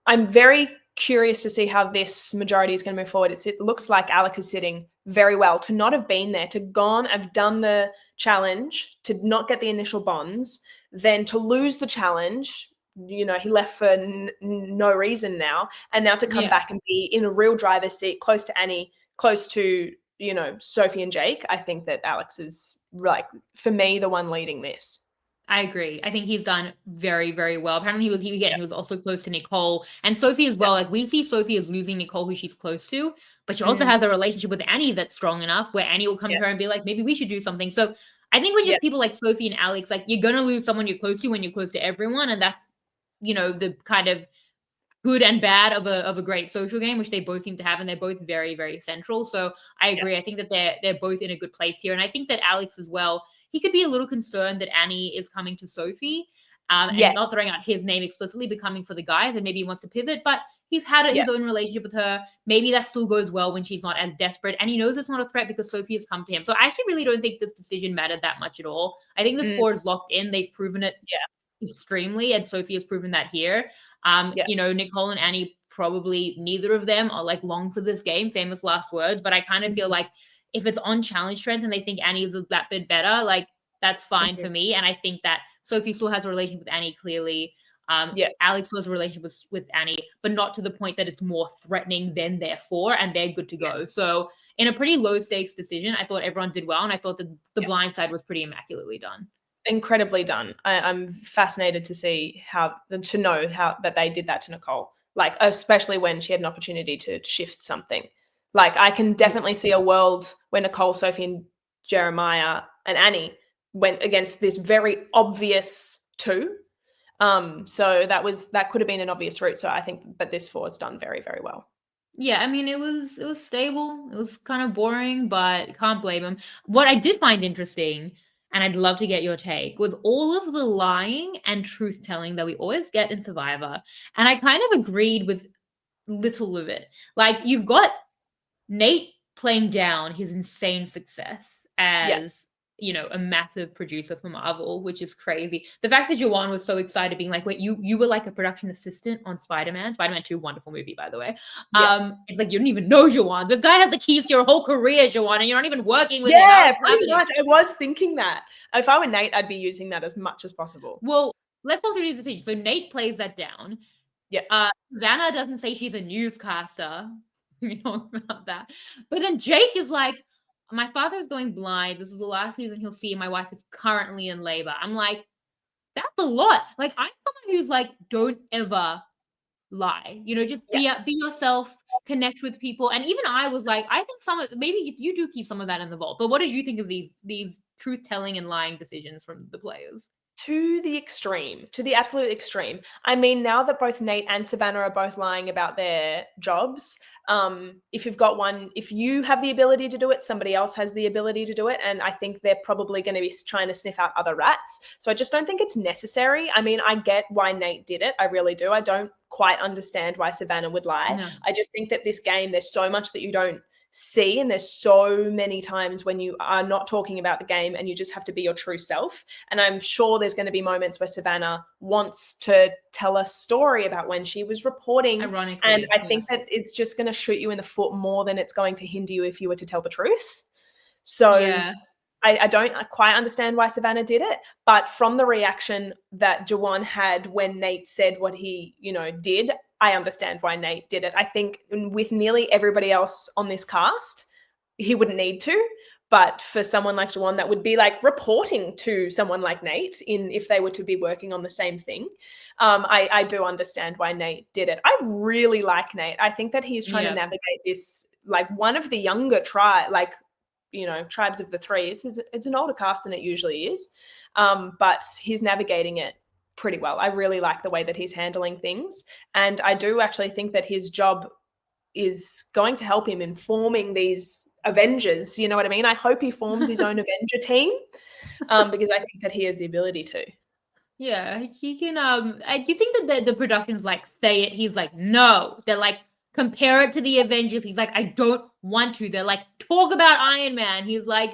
I'm very curious to see how this majority is going to move forward. It looks like Alex is sitting very well to not have been there, to gone, have done the challenge, to not get the initial bonds, then to lose the challenge. You know, he left for no reason now, and now to come back and be in a real driver's seat, close to Annie, close to, you know, Sophie and Jake. I think that Alex is, like, for me, the one leading this. I agree. I think he's done very, very well. Apparently he was also close to Nicole and Sophie as well. Like we see Sophie as losing Nicole, who she's close to, but she also has a relationship with Annie that's strong enough where Annie will come to her and be like, maybe we should do something. So I think when just people like Sophie and Alex, like you're going to lose someone you're close to when you're close to everyone. And that's, you know, the kind of good and bad of a great social game, which they both seem to have, and they're both very, very central. So I agree. I think that they're both in a good place here. And I think that Alex as well, he could be a little concerned that Annie is coming to Sophie and not throwing out his name explicitly, but coming for the guys, and maybe he wants to pivot, but he's had his own relationship with her. Maybe that still goes well when she's not as desperate, and he knows it's not a threat because Sophie has come to him. So I actually really don't think this decision mattered that much at all. I think the score is locked in. They've proven it extremely, and Sophie has proven that here. You know, Nicole and Annie, probably neither of them are like long for this game, famous last words, but I kind of feel like if it's on challenge strength and they think Annie is that bit better, like that's fine for me. And I think that Sophie still has a relationship with Annie clearly. Alex Law's relationship with Annie, but not to the point that it's more threatening than therefore, and they're good to go. So in a pretty low stakes decision, I thought everyone did well, and I thought that the blind side was pretty immaculately done. Incredibly done. I'm fascinated to know how that they did that to Nicole. Like, especially when she had an opportunity to shift something. Like, I can definitely see a world where Nicole, Sophie, and Jeremiah and Annie went against this very obvious two. So that could have been an obvious route. So I think that this four has done very, very well. Yeah, I mean, it was stable. It was kind of boring, but can't blame him. What I did find interesting, and I'd love to get your take, was all of the lying and truth telling that we always get in Survivor. And I kind of agreed with little of it. Like, you've got Nate playing down his insane success as, a massive producer for Marvel, which is crazy. The fact that Jawan was so excited, being like, wait, you were like a production assistant on Spider-Man 2, wonderful movie, by the way. It's like, you don't even know Jawan. This guy has the keys to your whole career, Jawan, and you're not even working with him. Yeah, pretty much. I was thinking that. If I were Nate, I'd be using that as much as possible. Well, let's go through these decisions. So Nate plays that down. Yeah. Vanna doesn't say she's a newscaster. We know about that. But then Jake is like, my father's going blind. This is the last season he'll see. My wife is currently in labor. I'm like, that's a lot. Like, I'm someone who's like, don't ever lie. Just be yourself, connect with people. And even I was like, I think maybe you do keep some of that in the vault. But what did you think of these truth telling and lying decisions from the players? To the extreme, to the absolute extreme. I mean, now that both Nate and Savannah are both lying about their jobs, if you have the ability to do it, somebody else has the ability to do it. And I think they're probably going to be trying to sniff out other rats. So I just don't think it's necessary. I mean, I get why Nate did it. I really do. I don't quite understand why Savannah would lie. No. I just think that this game, there's so much that you don't see, and there's so many times when you are not talking about the game and you just have to be your true self. And I'm sure there's going to be moments where Savannah wants to tell a story about when she was reporting. Ironically, and I think that it's just going to shoot you in the foot more than it's going to hinder you if you were to tell the truth. So I don't quite understand why Savannah did it, but from the reaction that Jawan had when Nate said what he, did, I understand why Nate did it. I think with nearly everybody else on this cast, he wouldn't need to. But for someone like Jawan, that would be like reporting to someone like Nate if they were to be working on the same thing. I do understand why Nate did it. I really like Nate. I think that he's trying to navigate this, like one of the younger tribes of the three. It's an older cast than it usually is. But he's navigating it pretty well. I really like the way that he's handling things. And I do actually think that his job is going to help him in forming these Avengers. You know what I mean? I hope he forms his own Avenger team because I think that he has the ability to. Yeah, he can. You think that the production's like, say it? He's like, no. They're like, compare it to the Avengers. He's like, I don't want to. They're like, talk about Iron Man. He's like,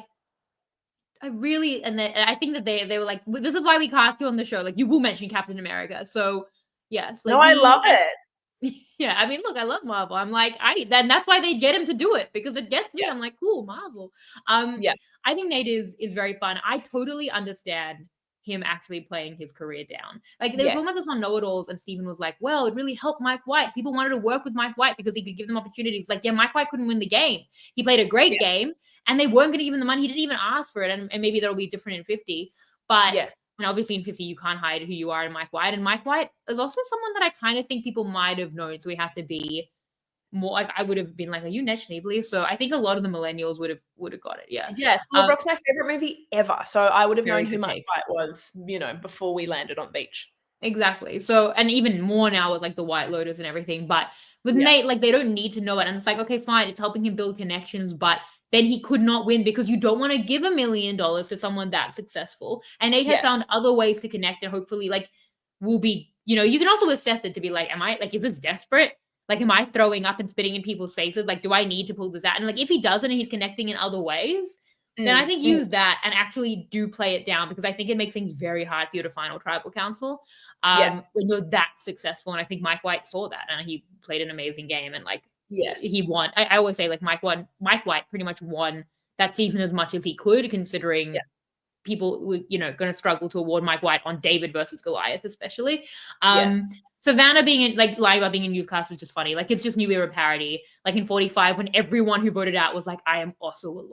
I really, and I think that they were like, this is why we cast you on the show. Like, you will mention Captain America. So yes. Like, no, I love it. Yeah, I mean, look, I love Marvel. I'm like, that's why they get him to do it, because it gets me. I'm like, cool, Marvel. I think Nate is very fun. I totally understand him actually playing his career down. Like, they were talking about this on Know-It-Alls, and Steven was like, well, it really helped Mike White. People wanted to work with Mike White because he could give them opportunities. Like, yeah, Mike White couldn't win the game. He played a great game, and they weren't going to give him the money. He didn't even ask for it, and maybe that'll be different in 50. But and obviously in 50, you can't hide who you are in Mike White. And Mike White is also someone that I kind of think people might have known, so we have to be more like, I would have been like, are you Ned Schneebly? So I think a lot of the millennials would have got it. Yeah, School Rock's my favorite movie ever, so I would have known who Mike White was, before we landed on the beach. Exactly. So, and even more now with like the White Lotus and everything, but with Nate, like, they don't need to know it, and it's like, okay, fine, it's helping him build connections, but then he could not win because you don't want to give $1 million to someone that successful. And Nate has found other ways to connect, and hopefully, like, will be, you can also assess it to be like, is this desperate? Like, am I throwing up and spitting in people's faces? Like, do I need to pull this out? And like, if he doesn't and he's connecting in other ways, then I think use that and actually do play it down, because I think it makes things very hard for you to final tribal council when you're that successful. And I think Mike White saw that, and he played an amazing game, and like, he won. I always say, like, Mike White pretty much won that season as much as he could, considering people were, going to struggle to award Mike White on David versus Goliath, especially. Yes. Savannah lying about being in newscast is just funny. Like, it's just new era parody. Like in 45, when everyone who voted out was like, I am also a lawyer.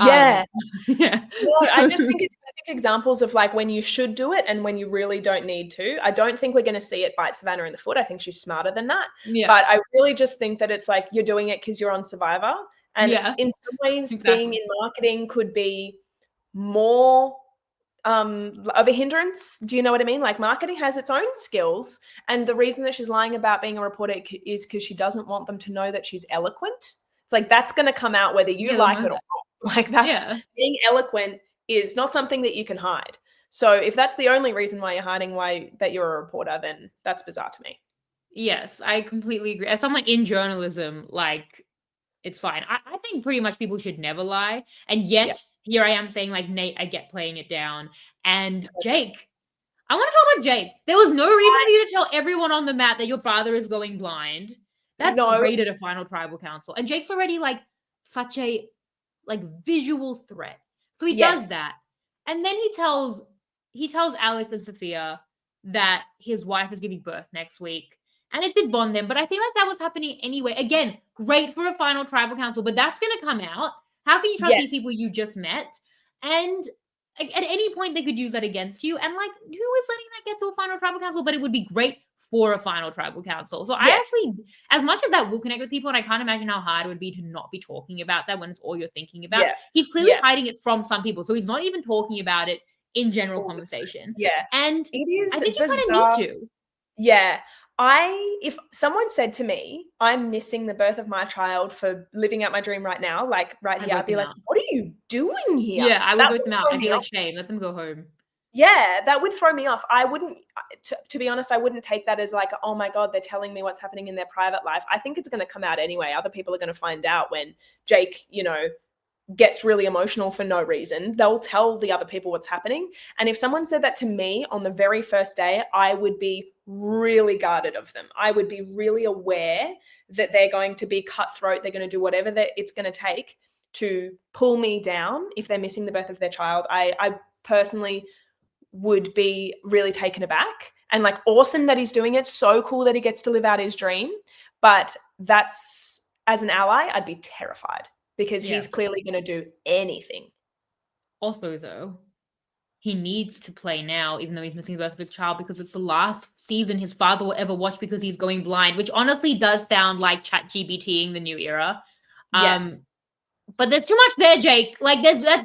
Yeah. Yeah. Well, I just think it's perfect examples of like when you should do it and when you really don't need to. I don't think we're going to see it bite Savannah in the foot. I think she's smarter than that. Yeah. But I really just think that it's like you're doing it because you're on Survivor. And in some ways, being in marketing could be more of a hindrance. Do you know what I mean? Like, marketing has its own skills. And the reason that she's lying about being a reporter is because she doesn't want them to know that she's eloquent. It's like, that's going to come out whether you like it or not. Like, that's being eloquent is not something that you can hide. So if that's the only reason why you're hiding that you're a reporter, then that's bizarre to me. Yes, I completely agree. As someone in journalism, like, it's fine. I think pretty much people should never lie. And yet here I am saying, like, Nate, I get playing it down. And Jake, I want to talk about Jake. There was no reason for you to tell everyone on the mat that your father is going blind. That's great at a final tribal council. And Jake's already like such a visual threat. So he does that. And then he tells Alex and Sophia that his wife is giving birth next week. And it did bond them, but I feel like that was happening anyway. Again, great for a final tribal council, but that's going to come out. How can you trust these people you just met? And at any point, they could use that against you. And like, who is letting that get to a final tribal council? But it would be great for a final tribal council. So I actually, as much as that will connect with people, and I can't imagine how hard it would be to not be talking about that when it's all you're thinking about. He's clearly hiding it from some people. So he's not even talking about it in general conversation. Yeah. And it is I think you kind of need to. Yeah. If someone said to me, I'm missing the birth of my child for living out my dream right now, like right here, I'd be like, what are you doing here? Yeah, I would vote them out. I'd be like, shame, let them go home. Yeah, that would throw me off. I wouldn't, to be honest, I wouldn't take that as like, oh my God, they're telling me what's happening in their private life. I think it's going to come out anyway. Other people are going to find out when Jake, gets really emotional for no reason. They'll tell the other people what's happening. And if someone said that to me on the very first day, I would be really guarded of them. I would be really aware that they're going to be cutthroat. They're going to do whatever it's going to take to pull me down if they're missing the birth of their child. I personally would be really taken aback, and like, awesome that he's doing it. So cool that he gets to live out his dream. But that's, as an ally, I'd be terrified. Because he's clearly going to do anything. Also, though, he needs to play now, even though he's missing the birth of his child, because it's the last season his father will ever watch because he's going blind, which honestly does sound like ChatGPTing the new era. Yes. But there's too much there, Jake. Like,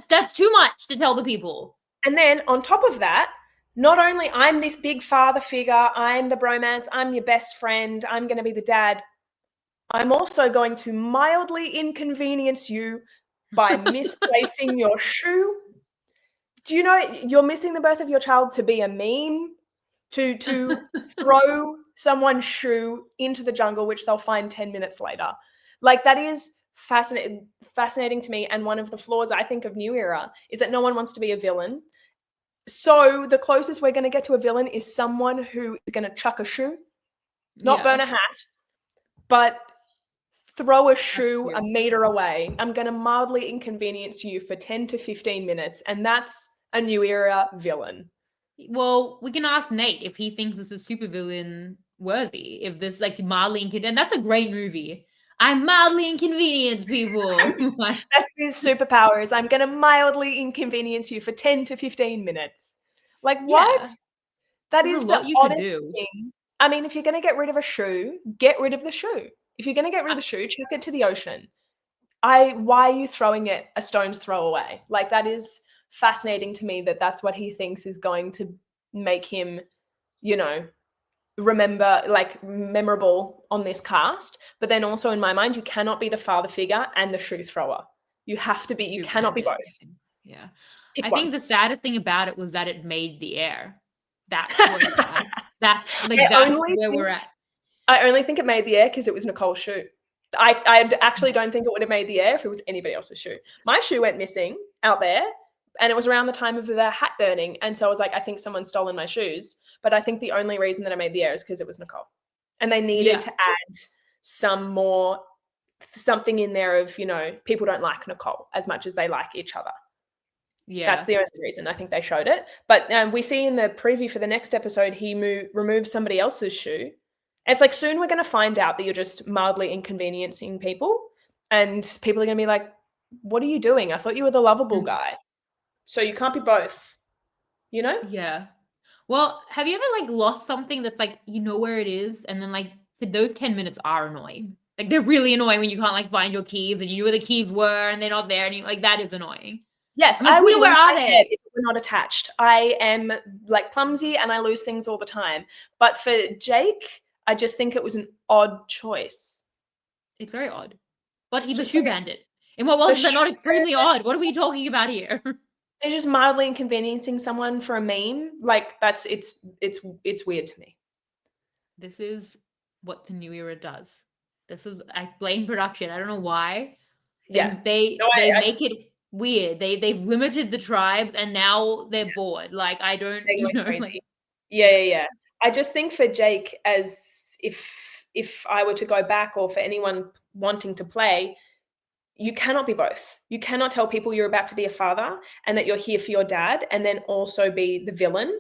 that's too much to tell the people. And then on top of that, not only I'm this big father figure, I'm the bromance, I'm your best friend, I'm going to be the dad, I'm also going to mildly inconvenience you by misplacing your shoe. Do you know you're missing the birth of your child to be a meme? To throw someone's shoe into the jungle, which they'll find 10 minutes later. Like, that is fascinating to me. And one of the flaws, I think, of New Era is that no one wants to be a villain. So the closest we're going to get to a villain is someone who is going to chuck a shoe, not burn a hat, but throw a shoe a meter away. I'm going to mildly inconvenience you for 10 to 15 minutes. And that's a New Era villain. Well, we can ask Nate if he thinks this is supervillain worthy. If this, like, mildly inconvenient. And that's a great movie. I mildly inconvenience people. That's his superpowers. I'm going to mildly inconvenience you for 10 to 15 minutes. Like, what? That is the oddest thing. I mean, if you're going to get rid of a shoe, get rid of the shoe. If you're going to get rid of the shoe, chuck it to the ocean. Why are you throwing it a stone's throw away? Like, that is fascinating to me that that's what he thinks is going to make him, memorable on this cast. But then also in my mind, you cannot be the father figure and the shoe thrower. You have to be, you cannot be both. Yeah. Pick I one. think the saddest thing about it was that it made the air. That's what that's where we're at. I only think it made the air because it was Nicole's shoe. I actually don't think it would have made the air if it was anybody else's shoe. My shoe went missing out there, and it was around the time of the hat burning. And so I was like, I think someone's stolen my shoes. But I think the only reason that I made the air is because it was Nicole. And they needed to add something in there of, people don't like Nicole as much as they like each other. That's Yeah. the only reason I think they showed it. But we see in the preview for the next episode, he removes somebody else's shoe. It's like, soon we're going to find out that you're just mildly inconveniencing people, and people are going to be like, what are you doing? I thought you were the lovable guy. So you can't be both, you know? Yeah. Well, have you ever like lost something that's like you know where it is, and then like those 10 minutes are annoying. Like they're really annoying when you can't like find your keys and you knew where the keys were and they're not there, and you like that is annoying. Yes, I'm like, I would Peter, where lose are my head they? if it were not attached. I am like clumsy and I lose things all the time. But for Jake, I just think it was an odd choice. It's very odd. But he's a Just shoe like bandit. In what world the is that not shoe extremely odd? What are we talking about here? is just mildly inconveniencing someone for a meme. Like it's weird to me. This is what the new era does. This is I blame production. I don't know why. Yeah. No, They I make it weird. They've limited the tribes and now they're bored. Like I don't, they're you going know, like crazy. Yeah. I just think for Jake, as if I were to go back, or for anyone wanting to play, you cannot be both. You cannot tell people you're about to be a father and that you're here for your dad, and then also be the villain.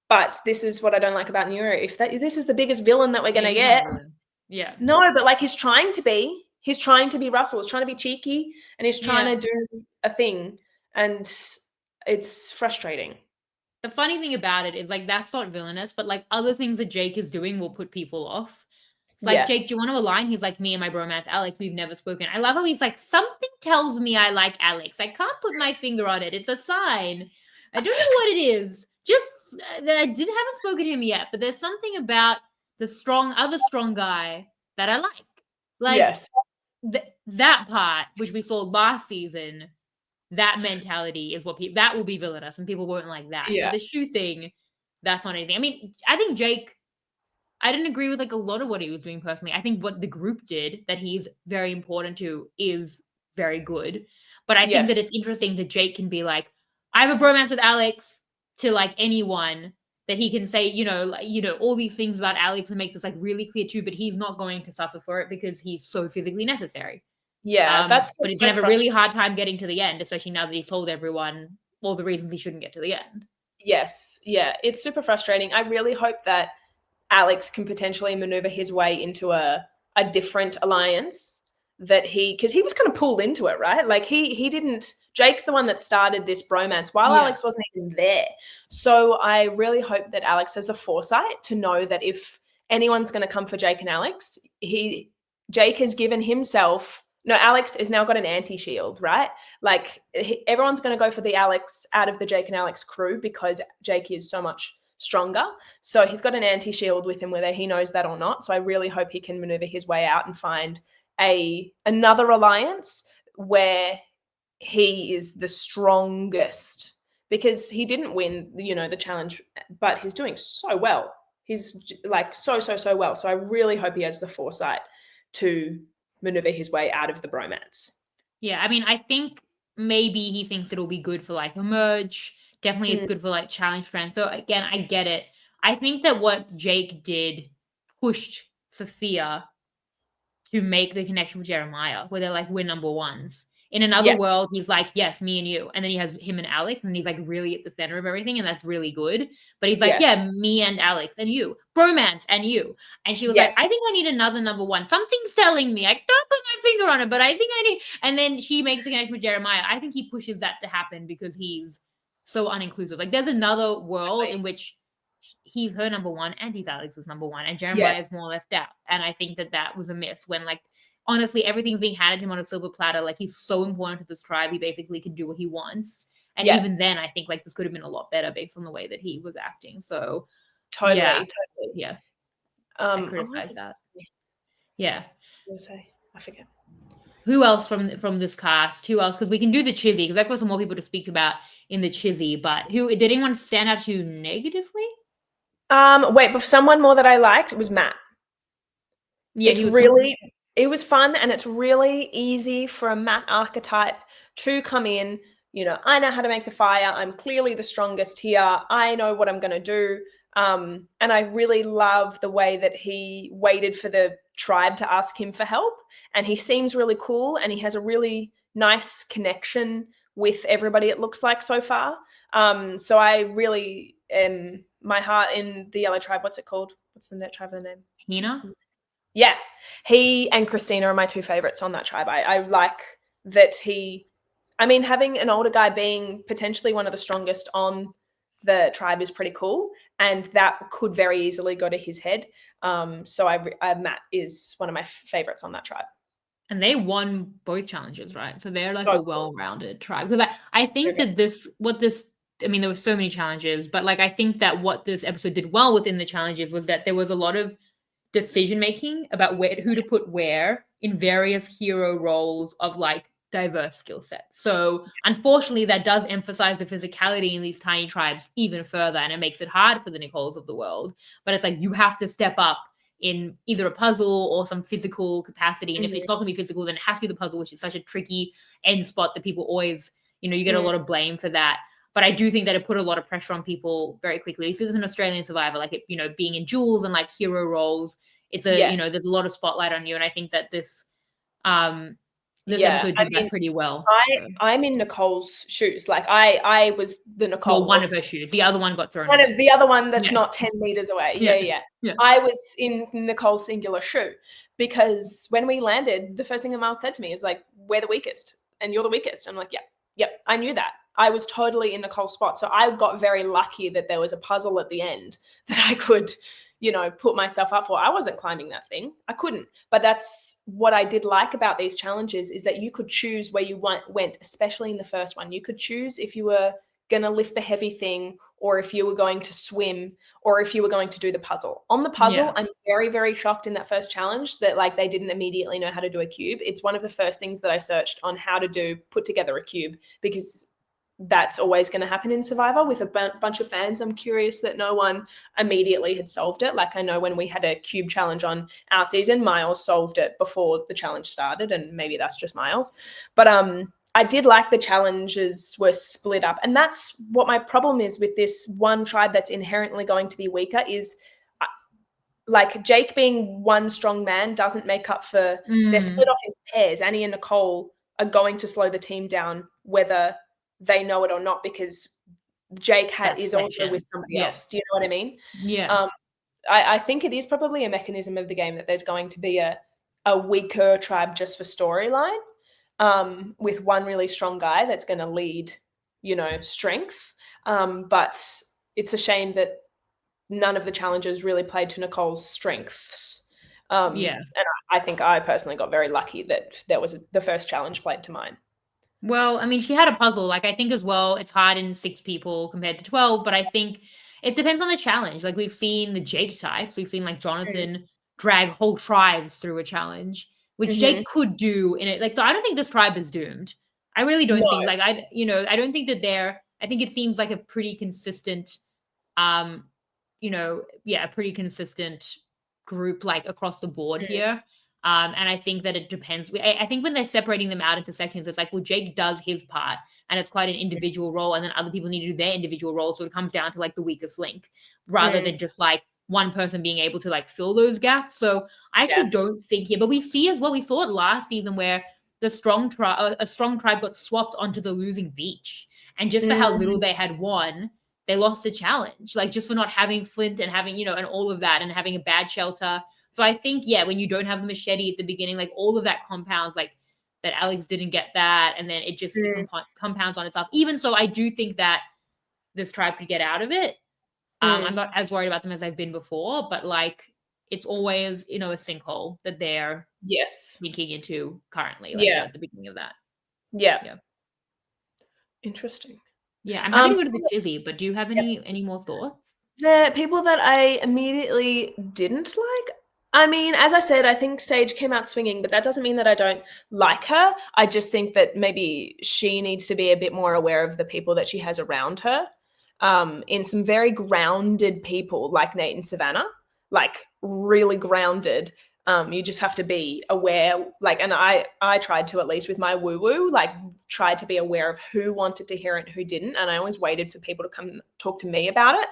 But this is what I don't like about Neuro. If this is the biggest villain that we're yeah, gonna he's not a get, villain. Yeah. no, but like he's trying to be. He's trying to be Russell. He's trying to be cheeky, and he's trying Yeah. to do a thing, and it's frustrating. The funny thing about it is like that's not villainous, but like other things that Jake is doing will put people off. It's like, Yeah. Jake, do you want to align? He's like, me and my bromance, Alex, we've never spoken. I love how he's like, something tells me I like Alex. I can't put my finger on it. It's a sign. I don't know what it is. Just that I haven't spoken to him yet, but there's something about the other strong guy that I like. Like Yes. that part, which we saw last season, that mentality is what people that will be villainous, and people won't like that. But Yeah. the shoe thing, that's not anything. I mean, I think Jake, I didn't agree with like a lot of what he was doing personally. I think what the group did that he's very important to is very good. But I think that Yes. it's interesting that Jake can be like, I have a bromance with Alex, to like anyone, that he can say, all these things about Alex and make this like really clear too, but he's not going to suffer for it because he's so physically necessary. Yeah. That's But what's he's so gonna have a really frustrating. hard time getting to the end, especially now that he's told everyone all the reasons he shouldn't get to the end. Yes. Yeah. It's super frustrating. I really hope that Alex can potentially maneuver his way into a different alliance, because he was kind of pulled into it, right? Like he didn't. Jake's the one that started this bromance while Yeah. Alex wasn't even there. So I really hope that Alex has the foresight to know that if anyone's going to come for Jake and Alex, Jake has given himself. No, Alex has now got an anti-shield, right? Like everyone's going to go for the Alex out of the Jake and Alex crew because Jake is so much stronger. So he's got an anti-shield with him, whether he knows that or not. So I really hope he can maneuver his way out and find another alliance where he is the strongest, because he didn't win, the challenge, but he's doing so well. He's like so well. So I really hope he has the foresight to maneuver his way out of the bromance. Yeah, I mean, I think maybe he thinks it'll be good for like a merge. Definitely it's good for like challenge friends. So again, I get it. I think that what Jake did pushed Sophia to make the connection with Jeremiah, where they're like, we're number ones. In another Yeah. world, he's like, yes, me and you. And then he has him and Alex, and he's like really at the center of everything, and that's really good. But he's like, Yes. yeah, me and Alex and you. Bromance and you. And she was Yes. like, I think I need another number one. Something's telling me. I don't put my finger on it, but I think I need. And then she makes a connection with Jeremiah. I think he pushes that to happen because he's so uninclusive. Like there's another world in which he's her number one and he's Alex's number one, and Jeremiah is Yes. more left out. And I think that was a miss when like honestly, everything's being handed to him on a silver platter. Like he's so important to this tribe, he basically can do what he wants. And Yeah. even then, I think like this could have been a lot better based on the way that he was acting. So Totally. yeah, I criticize that. Yeah. I forget. Who else from this cast? Who else? Because we can do the Chizzy, because I've got some more people to speak about in the Chizzy. But who did anyone stand out to you negatively? Wait, but someone more that I liked was Matt. Yeah, it was fun, and it's really easy for a Matt archetype to come in. I know how to make the fire. I'm clearly the strongest here. I know what I'm going to do. And I really love the way that he waited for the tribe to ask him for help. And he seems really cool, and he has a really nice connection with everybody, it looks like so far. So I really am my heart in the yellow tribe. What's it called? What's the net tribe of the name? Hina? Yeah. He and Christina are my two favorites on that tribe. I like that having an older guy being potentially one of the strongest on the tribe is pretty cool. And that could very easily go to his head. So Matt is one of my favorites on that tribe. And they won both challenges, right? So they're like So a cool. well-rounded tribe. Because I think Okay. that I mean, there were so many challenges, but like I think that what this episode did well within the challenges was that there was a lot of decision making about who to put where in various hero roles of like diverse skill sets. So unfortunately, that does emphasize the physicality in these tiny tribes even further, and it makes it hard for the Nicoles of the world. But it's like you have to step up in either a puzzle or some physical capacity. And if it's not going to be physical, then it has to be the puzzle, which is such a tricky end spot that people always, you get a lot of blame for that. But I do think that it put a lot of pressure on people very quickly. This is an Australian Survivor, like it, being in duels and like hero roles. It's there's a lot of spotlight on you, and I think that this episode did that pretty well. I'm in Nicole's shoes. Like I was the Nicole. Well, one of her shoes. The other one got thrown. The other one that's not 10 meters away. Yeah. I was in Nicole's singular shoe because when we landed, the first thing Amal said to me is like, "We're the weakest, and you're the weakest." I'm like, "Yep." I knew that. I was totally in Nicole's spot, so I got very lucky that there was a puzzle at the end that I could, put myself up for. I wasn't climbing that thing. I couldn't. But that's what I did like about these challenges is that you could choose where you went, especially in the first one. You could choose if you were going to lift the heavy thing or if you were going to swim or if you were going to do the puzzle. On the puzzle, I'm very, very shocked in that first challenge that like they didn't immediately know how to do a cube. It's one of the first things that I searched on how to put together a cube because that's always going to happen in Survivor with a bunch of fans. I'm curious that no one immediately had solved it. Like I know when we had a cube challenge on our season, Miles solved it before the challenge started, and maybe that's just Miles. But I did like the challenges were split up, and that's what my problem is with this one tribe that's inherently going to be weaker is like Jake being one strong man doesn't make up for they're split off in pairs. Annie and Nicole are going to slow the team down whether they know it or not because Jake is also with somebody else. Do you know what I mean? Yeah. I think it is probably a mechanism of the game that there's going to be a weaker tribe just for storyline with one really strong guy that's going to lead, strength. But it's a shame that none of the challenges really played to Nicole's strengths. And I think I personally got very lucky that there was the first challenge played to mine. Well, I mean, she had a puzzle. Like, I think as well, it's hard in 6 people compared to 12, but I think it depends on the challenge. Like, we've seen the Jake types. We've seen, like, Jonathan drag whole tribes through a challenge, which Jake could do in it. Like, so I don't think this tribe is doomed. I really don't think, like, I don't think that I think it seems like a pretty consistent, a pretty consistent group, like, across the board here. And I think that it depends. I think when they're separating them out into sections, it's like, well, Jake does his part and it's quite an individual role. And then other people need to do their individual role. So it comes down to like the weakest link rather than just like one person being able to like fill those gaps. So I actually don't think here, but we see as well, we saw it last season where a strong tribe got swapped onto the losing beach. And just for how little they had won, they lost a challenge, like just for not having Flint and having, and all of that and having a bad shelter. So I think, when you don't have the machete at the beginning, like all of that compounds, like that Alex didn't get that, and then it just compounds on itself. Even so, I do think that this tribe could get out of it. I'm not as worried about them as I've been before, but like it's always, a sinkhole that they're sinking into currently, like at the beginning of that. Yeah. Interesting. Yeah, I'm happy to go to the Chizzy, but do you have any more thoughts? The people that I immediately didn't like, I mean, as I said, I think Sage came out swinging, but that doesn't mean that I don't like her. I just think that maybe she needs to be a bit more aware of the people that she has around her. In some very grounded people like Nate and Savannah, like really grounded. You just have to be aware, like, and I tried to, at least with my woo-woo, like tried to be aware of who wanted to hear it and who didn't. And I always waited for people to come talk to me about it.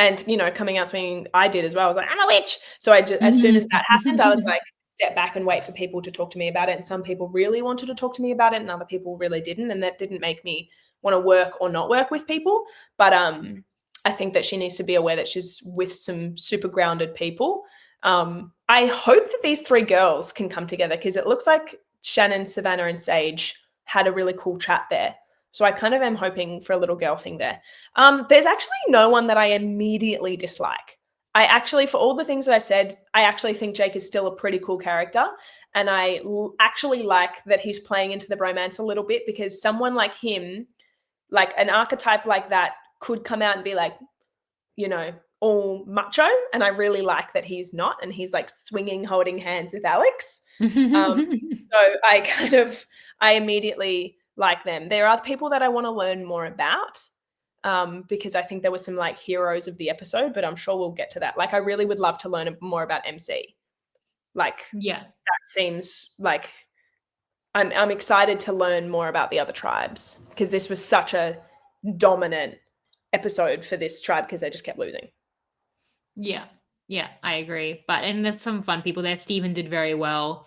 And, coming out swinging, I did as well. I was like, I'm a witch. So I just, as soon as that happened, I was like, step back and wait for people to talk to me about it. And some people really wanted to talk to me about it and other people really didn't. And that didn't make me want to work or not work with people. But I think that she needs to be aware that she's with some super grounded people. I hope that these 3 girls can come together because it looks like Shannon, Savannah, and Sage had a really cool chat there. So I kind of am hoping for a little girl thing there. There's actually no one that I immediately dislike. I actually, for all the things that I said, I actually think Jake is still a pretty cool character. And I actually like that he's playing into the bromance a little bit because someone like him, like an archetype like that, could come out and be like, you know, all macho. And I really like that he's not. And he's like swinging, holding hands with Alex. So I immediately like them. There are people that I want to learn more about because I think there were some like heroes of the episode, but I'm sure we'll get to that. Like I really would love to learn more about MC. Like that seems like I'm excited to learn more about the other tribes because this was such a dominant episode for this tribe because they just kept losing. Yeah, I agree. And there's some fun people there. Steven did very well.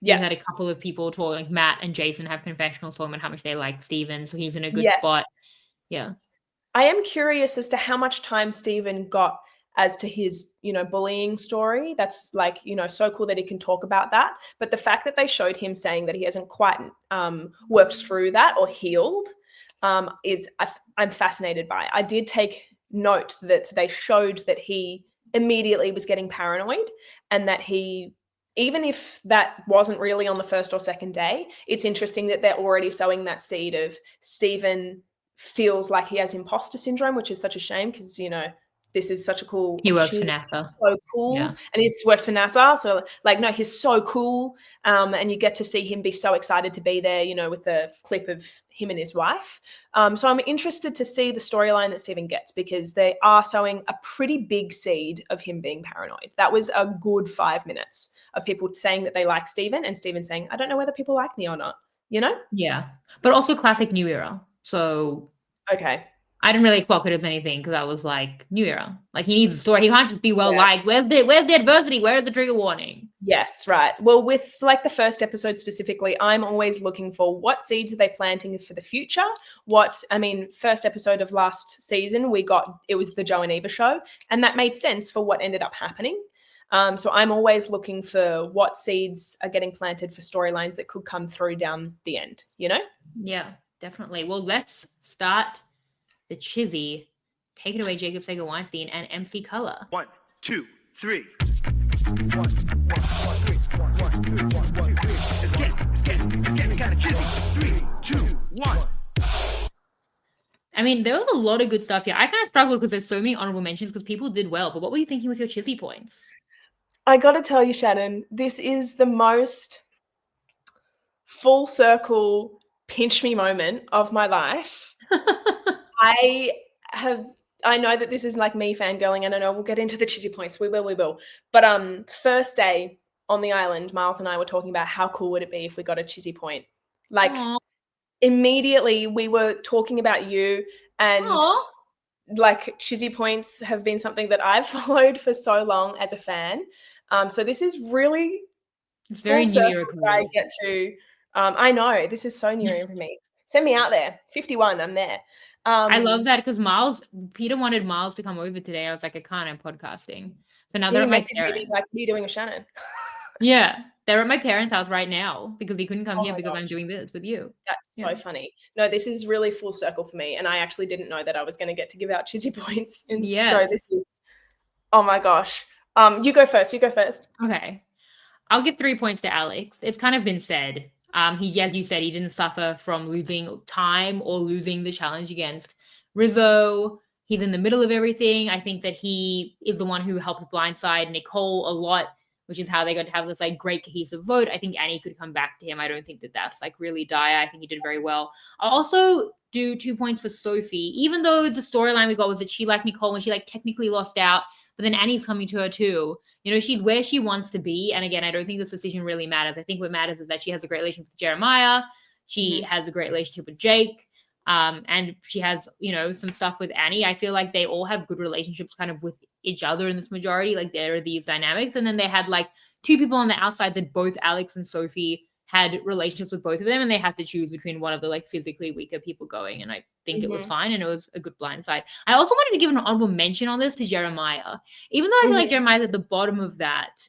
Yeah. We had a couple of people talk, like Matt and Jason have confessionals talking about how much they like Steven, so he's in a good spot. Yeah. I am curious as to how much time Steven got as to his, bullying story. That's like, so cool that he can talk about that. But the fact that they showed him saying that he hasn't quite worked through that or healed I'm fascinated by. I did take note that they showed that he immediately was getting paranoid and that he, even if that wasn't really on the first or second day, it's interesting that they're already sowing that seed of Steven feels like he has imposter syndrome, which is such a shame because, this is such a cool. He works for NASA. So cool. Yeah. And he works for NASA. So no, he's so cool. And you get to see him be so excited to be there, with the clip of him and his wife. So I'm interested to see the storyline that Steven gets because they are sowing a pretty big seed of him being paranoid. That was a good 5 minutes of people saying that they like Steven and Steven saying, I don't know whether people like me or not, Yeah. But also classic New Era. So. Okay. I didn't really clock it as anything because I was like, New Era. Like he needs a story. He can't just be well-liked. Where's the adversity? Where is the trigger warning? Yes, right. Well, with like the first episode specifically, I'm always looking for what seeds are they planting for the future? First episode of last season, it was the Joe and Eva show, and that made sense for what ended up happening. So I'm always looking for what seeds are getting planted for storylines that could come through down the end, Yeah, definitely. Well, let's start the chizzy. Take it away, Jacob Sager-Weinstein and MC Color. 1, 2, 3. It's getting kind of chizzy. 3, 2, 1. There was a lot of good stuff here. I kind of struggled because there's so many honorable mentions because people did well. But what were you thinking with your chizzy points? I got to tell you, Shannon, this is the most full circle pinch me moment of my life. I know that this is like me fangirling, and I know we'll get into the chizzy points. We will. But first day on the island, Miles and I were talking about how cool would it be if we got a chizzy point. Like immediately we were talking about you and like chizzy points have been something that I've followed for so long as a fan. So this is really it's very New Year. I get to I know this is so New Year for me. Send me out there. 51, I'm there. I love that because Peter wanted Miles to come over today. I was like, I can't, I'm podcasting. So now they're at my parents. Like, what are you doing with Shannon? Yeah, they're at my parents' house right now because he couldn't come here because I'm doing this with you. That's so funny. No, this is really full circle for me. And I actually didn't know that I was going to get to give out chizzy points. So this is, oh my gosh. You go first. Okay. I'll give 3 points to Alex. It's kind of been said. He, as you said, he didn't suffer from losing time or losing the challenge against Rizzo. He's in the middle of everything. I think that he is the one who helped blindside Nicole a lot, which is how they got to have this like great cohesive vote. I think Annie could come back to him. I don't think that that's like really dire. I think he did very well. I'll also do 2 points for Sophie, even though the storyline we got was that she liked Nicole when she like technically lost out. But then Annie's coming to her too. She's where she wants to be. And again, I don't think this decision really matters. I think what matters is that she has a great relationship with Jeremiah. She has a great relationship with Jake. And she has, some stuff with Annie. I feel like they all have good relationships kind of with each other in this majority. Like there are these dynamics. And then they had like two people on the outside that both Alex and Sophie had relationships with both of them, and they had to choose between one of the like physically weaker people going, and I think it was fine, and it was a good blindside. I also wanted to give an honorable mention on this to Jeremiah, even though I feel like Jeremiah's at the bottom of that.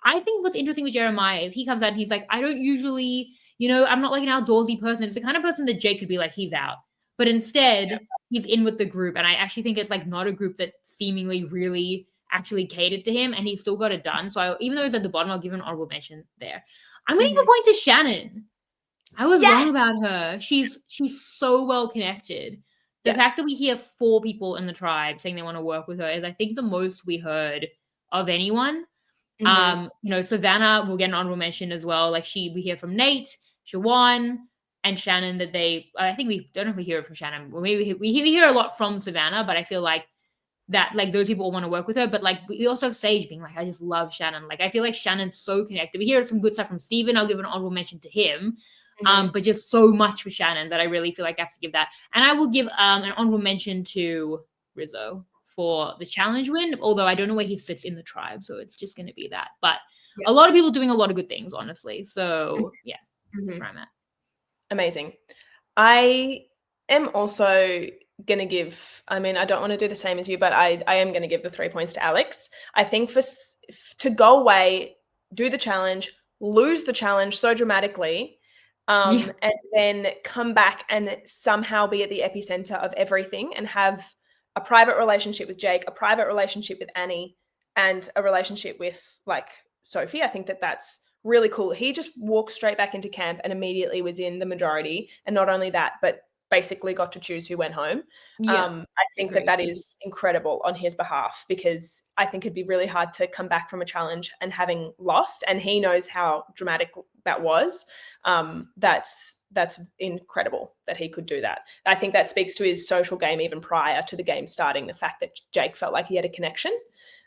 I think what's interesting with Jeremiah is he comes out and he's like, I don't usually, I'm not like an outdoorsy person. It's the kind of person that Jake could be like, he's out, but instead he's in with the group, and I actually think it's like not a group that seemingly really actually catered to him, and he still got it done. So even though he's at the bottom, I'll give an honorable mention there. I'm going to give a point to Shannon. I was wrong about her. She's so well connected. The fact that we hear 4 people in the tribe saying they want to work with her is, I think, the most we heard of anyone. Savannah will get an honorable mention as well. Like we hear from Nate, Shawan, and Shannon that I think we don't know if we hear it from Shannon. Well, maybe we hear a lot from Savannah, but I feel like that like those people all want to work with her. But like we also have Sage being like, I just love Shannon. Like I feel like Shannon's so connected. We hear some good stuff from Steven. I'll give an honorable mention to him. But just so much for Shannon that I really feel like I have to give that. And I will give an honorable mention to Rizzo for the challenge win, although I don't know where he sits in the tribe, so it's just going to be that. But a lot of people doing a lot of good things, honestly. So that's where I'm at. Amazing. I am also going to give, I don't want to do the same as you, but I am going to give the 3 points to Alex. I think to go away, do the challenge, lose the challenge so dramatically, and then come back and somehow be at the epicenter of everything and have a private relationship with Jake, a private relationship with Annie, and a relationship with like Sophie. I think that's really cool. He just walked straight back into camp and immediately was in the majority. And not only that, but basically got to choose who went home. I think that is incredible on his behalf, because I think it'd be really hard to come back from a challenge and having lost, and he knows how dramatic that was. That's incredible that he could do that. I think that speaks to his social game even prior to the game starting, the fact that Jake felt like he had a connection,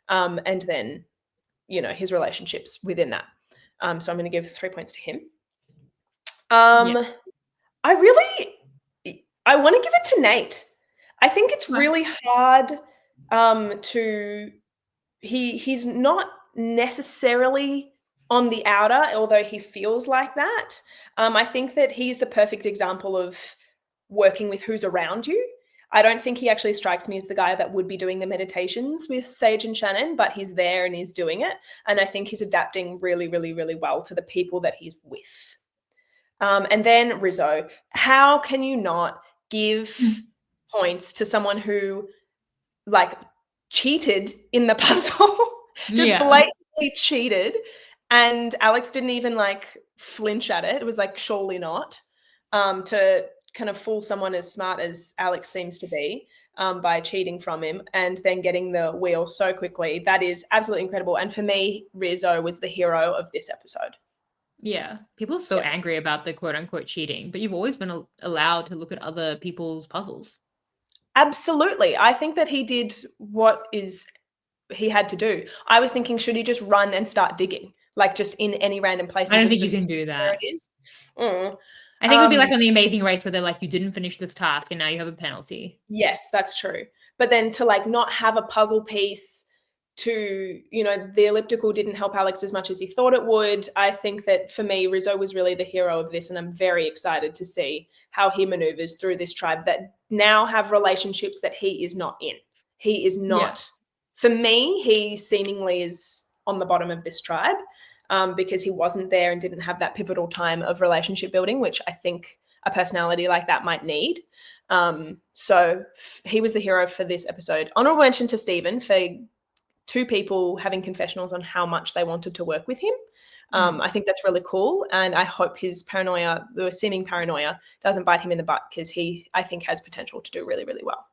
and then, his relationships within that. So I'm going to give 3 points to him. I want to give it to Nate. I think it's really hard he's not necessarily on the outer, although he feels like that. I think that he's the perfect example of working with who's around you. I don't think he actually strikes me as the guy that would be doing the meditations with Sage and Shannon, but he's there and he's doing it. And I think he's adapting really, really, really well to the people that he's with. And then Rizzo, how can you not give points to someone who like cheated in the puzzle, just blatantly cheated, and Alex didn't even like flinch at it. It was like, surely not, to kind of fool someone as smart as Alex seems to be, by cheating from him and then getting the wheel so quickly. That is absolutely incredible. And for me, Rizzo was the hero of this episode. Yeah, people are so angry about the quote-unquote cheating, but you've always been allowed to look at other people's puzzles. Absolutely. I think that he did what he had to do. I was thinking, should he just run and start digging, like just in any random place? I don't think you can do that. It is. I think it would be like on The Amazing Race, where they're like, you didn't finish this task and now you have a penalty. Yes, that's true. But then to like not have a puzzle piece, to, the elliptical didn't help Alex as much as he thought it would. I think that for me, Rizzo was really the hero of this, and I'm very excited to see how he maneuvers through this tribe that now have relationships that he is not in. He is not, for me, he seemingly is on the bottom of this tribe, because he wasn't there and didn't have that pivotal time of relationship building, which I think a personality like that might need. So he was the hero for this episode. Honorable mention to Steven for 2 people having confessionals on how much they wanted to work with him. I think that's really cool. And I hope his paranoia, the seeming paranoia, doesn't bite him in the butt, because he, I think, has potential to do really, really well.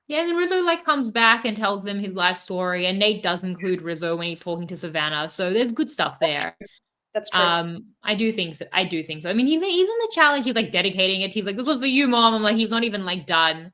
Yeah, and then Rizzo like comes back and tells them his life story, and Nate does include Rizzo when he's talking to Savannah. So there's good stuff there. That's true. I do think so. I mean, even the challenge, he's like dedicating it. He's like, this was for you, Mom. I'm like, he's not even like done.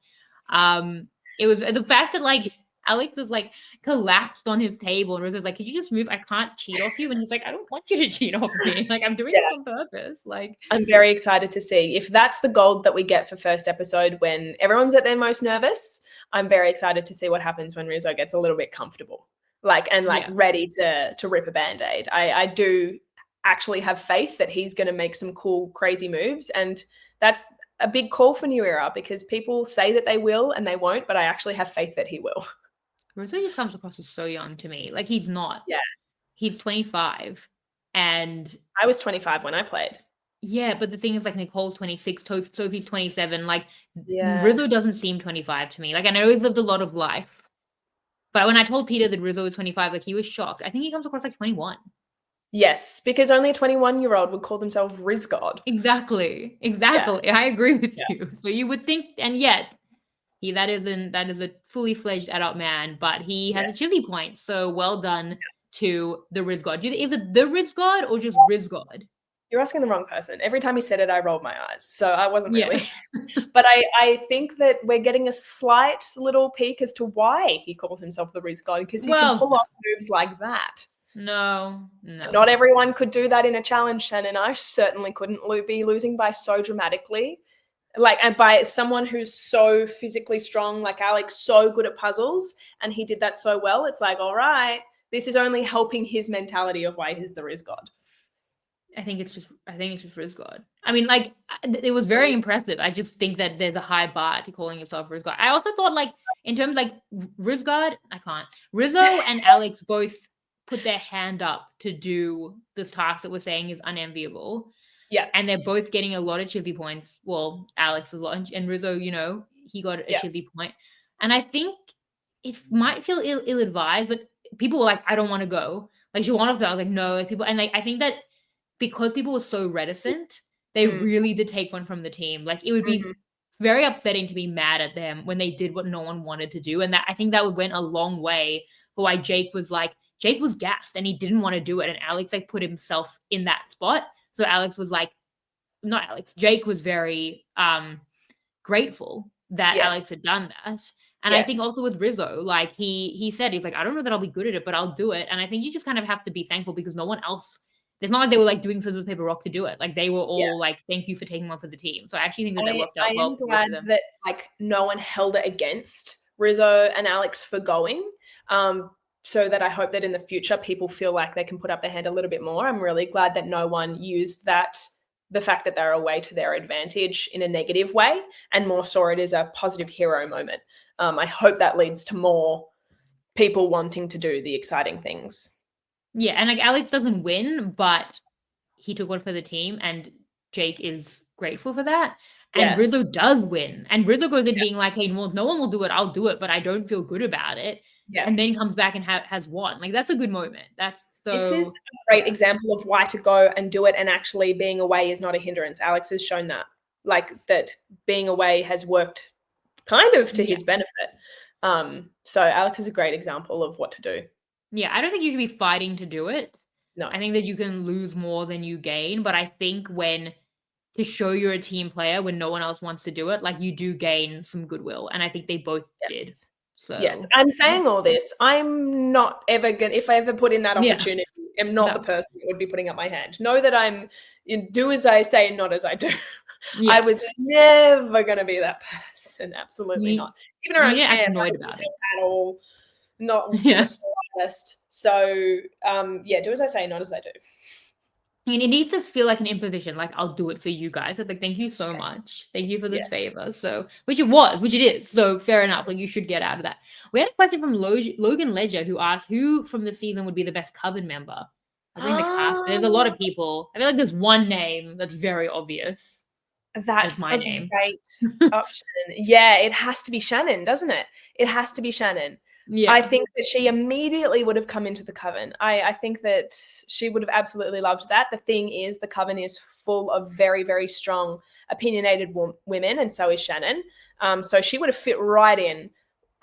It was the fact that like Alex is like collapsed on his table, and Rizzo's like, could you just move? I can't cheat off you. And he's like, I don't want you to cheat off me. Like, I'm doing this on purpose. Like, I'm very excited to see if that's the gold that we get for first episode when everyone's at their most nervous. I'm very excited to see what happens when Rizzo gets a little bit comfortable. Yeah. ready to rip a band-aid. I do actually have faith that he's going to make some cool, crazy moves, and that's a big call for New Era because people say that they will and they won't, but I actually have faith that he will. Rizzo just comes across as so young to me. Like he's not. Yeah. He's 25, and I was 25 when I played. yeah, but the thing is, like Nicole's 26, Sophie's 27. Like Yeah. Rizzo doesn't seem 25 to me. Like I know he's lived a lot of life, but when I told Peter that Rizzo was 25, like he was shocked. I think he comes across like 21. Yes, because only a 21-year-old would call themselves Riz God. Exactly. I agree with you. So you would think, and yet that is a fully fledged adult man, but he has a Yes. chili point. So well done Yes. to the Riz God. Is it the Riz God or just Riz God? You're asking the wrong person. Every time he said it, I rolled my eyes. So I wasn't Yeah. really. But I think that we're getting a slight little peek as to why he calls himself the Riz God, because he can pull off moves like that. No. Not everyone could do that in a challenge, Shannon. I certainly couldn't be losing by so dramatically. And by someone who's so physically strong, like Alex, so good at puzzles, and he did that so well. It's like, all right, this is only helping his mentality of why he's the Riz God. I think it's just Riz God. I mean, like it was very impressive. I just think that there's a high bar to calling yourself Riz God. I also thought, like, in terms like Riz God, I can't. Rizzo and Alex both put their hand up to do this task that we're saying is unenviable. Yeah. And they're both getting a lot of chizzy points. Well, Alex is a lot, and Rizzo, he got a chizzy point. And I think it might feel ill-advised, but people were like, I don't want to go. Like, you want to go? I was like, no. Like, people, and like, I think that because people were so reticent, they really did take one from the team. Like, it would be very upsetting to be mad at them when they did what no one wanted to do. And that I think that went a long way for why Jake was gassed and he didn't want to do it. And Alex like put himself in that spot. So Jake was very grateful that Alex had done that. And I think also with Rizzo, like he said, he's like, I don't know that I'll be good at it, but I'll do it. And I think you just kind of have to be thankful because no one else, it's not like they were like doing scissors, paper, rock to do it. Like they were all like, thank you for taking one for the team. So I actually think that worked out well. I am glad that like no one held it against Rizzo and Alex for going. So that I hope that in the future people feel like they can put up their hand a little bit more. I'm really glad that no one used the fact that they're away to their advantage in a negative way and more saw it as a positive hero moment. I hope that leads to more people wanting to do the exciting things. Yeah, and like Alex doesn't win, but he took one for the team, and Jake is grateful for that. And Rizzo does win, and Rizzo goes in being like, "Hey, well, no one will do it. I'll do it, but I don't feel good about it." Yeah, and then comes back and has won. Like that's a good moment. This is a great example of why to go and do it, and actually being away is not a hindrance. Alex has shown that, like that being away has worked kind of to his benefit. So Alex is a great example of what to do. Yeah, I don't think you should be fighting to do it. No. I think that you can lose more than you gain, but I think to show you're a team player when no one else wants to do it, like you do gain some goodwill, and I think they both did. So yes, I'm saying all this. I'm not ever gonna, if I ever put in that opportunity, I'm not the person that would be putting up my hand. Know that I'm do as I say, not as I do. Yeah. I was never gonna be that person. Absolutely not. Even around camp, annoyed about it at all. Not the slightest. So do as I say, not as I do. And it needs to feel like an imposition, like I'll do it for you guys. It's like, thank you so much. Thank you for this favor. So, which it is. So fair enough. Like you should get out of that. We had a question from Logan Ledger who asked who from the season would be the best Coven member. I think the cast. There's a lot of people. I feel like there's one name that's very obvious. That's my name. Great option. Yeah, it has to be Shannon, doesn't it? It has to be Shannon. Yeah. I think that she immediately would have come into the Coven. I think that she would have absolutely loved that. The thing is, the Coven is full of very, very strong, opinionated women, and so is Shannon. So she would have fit right in.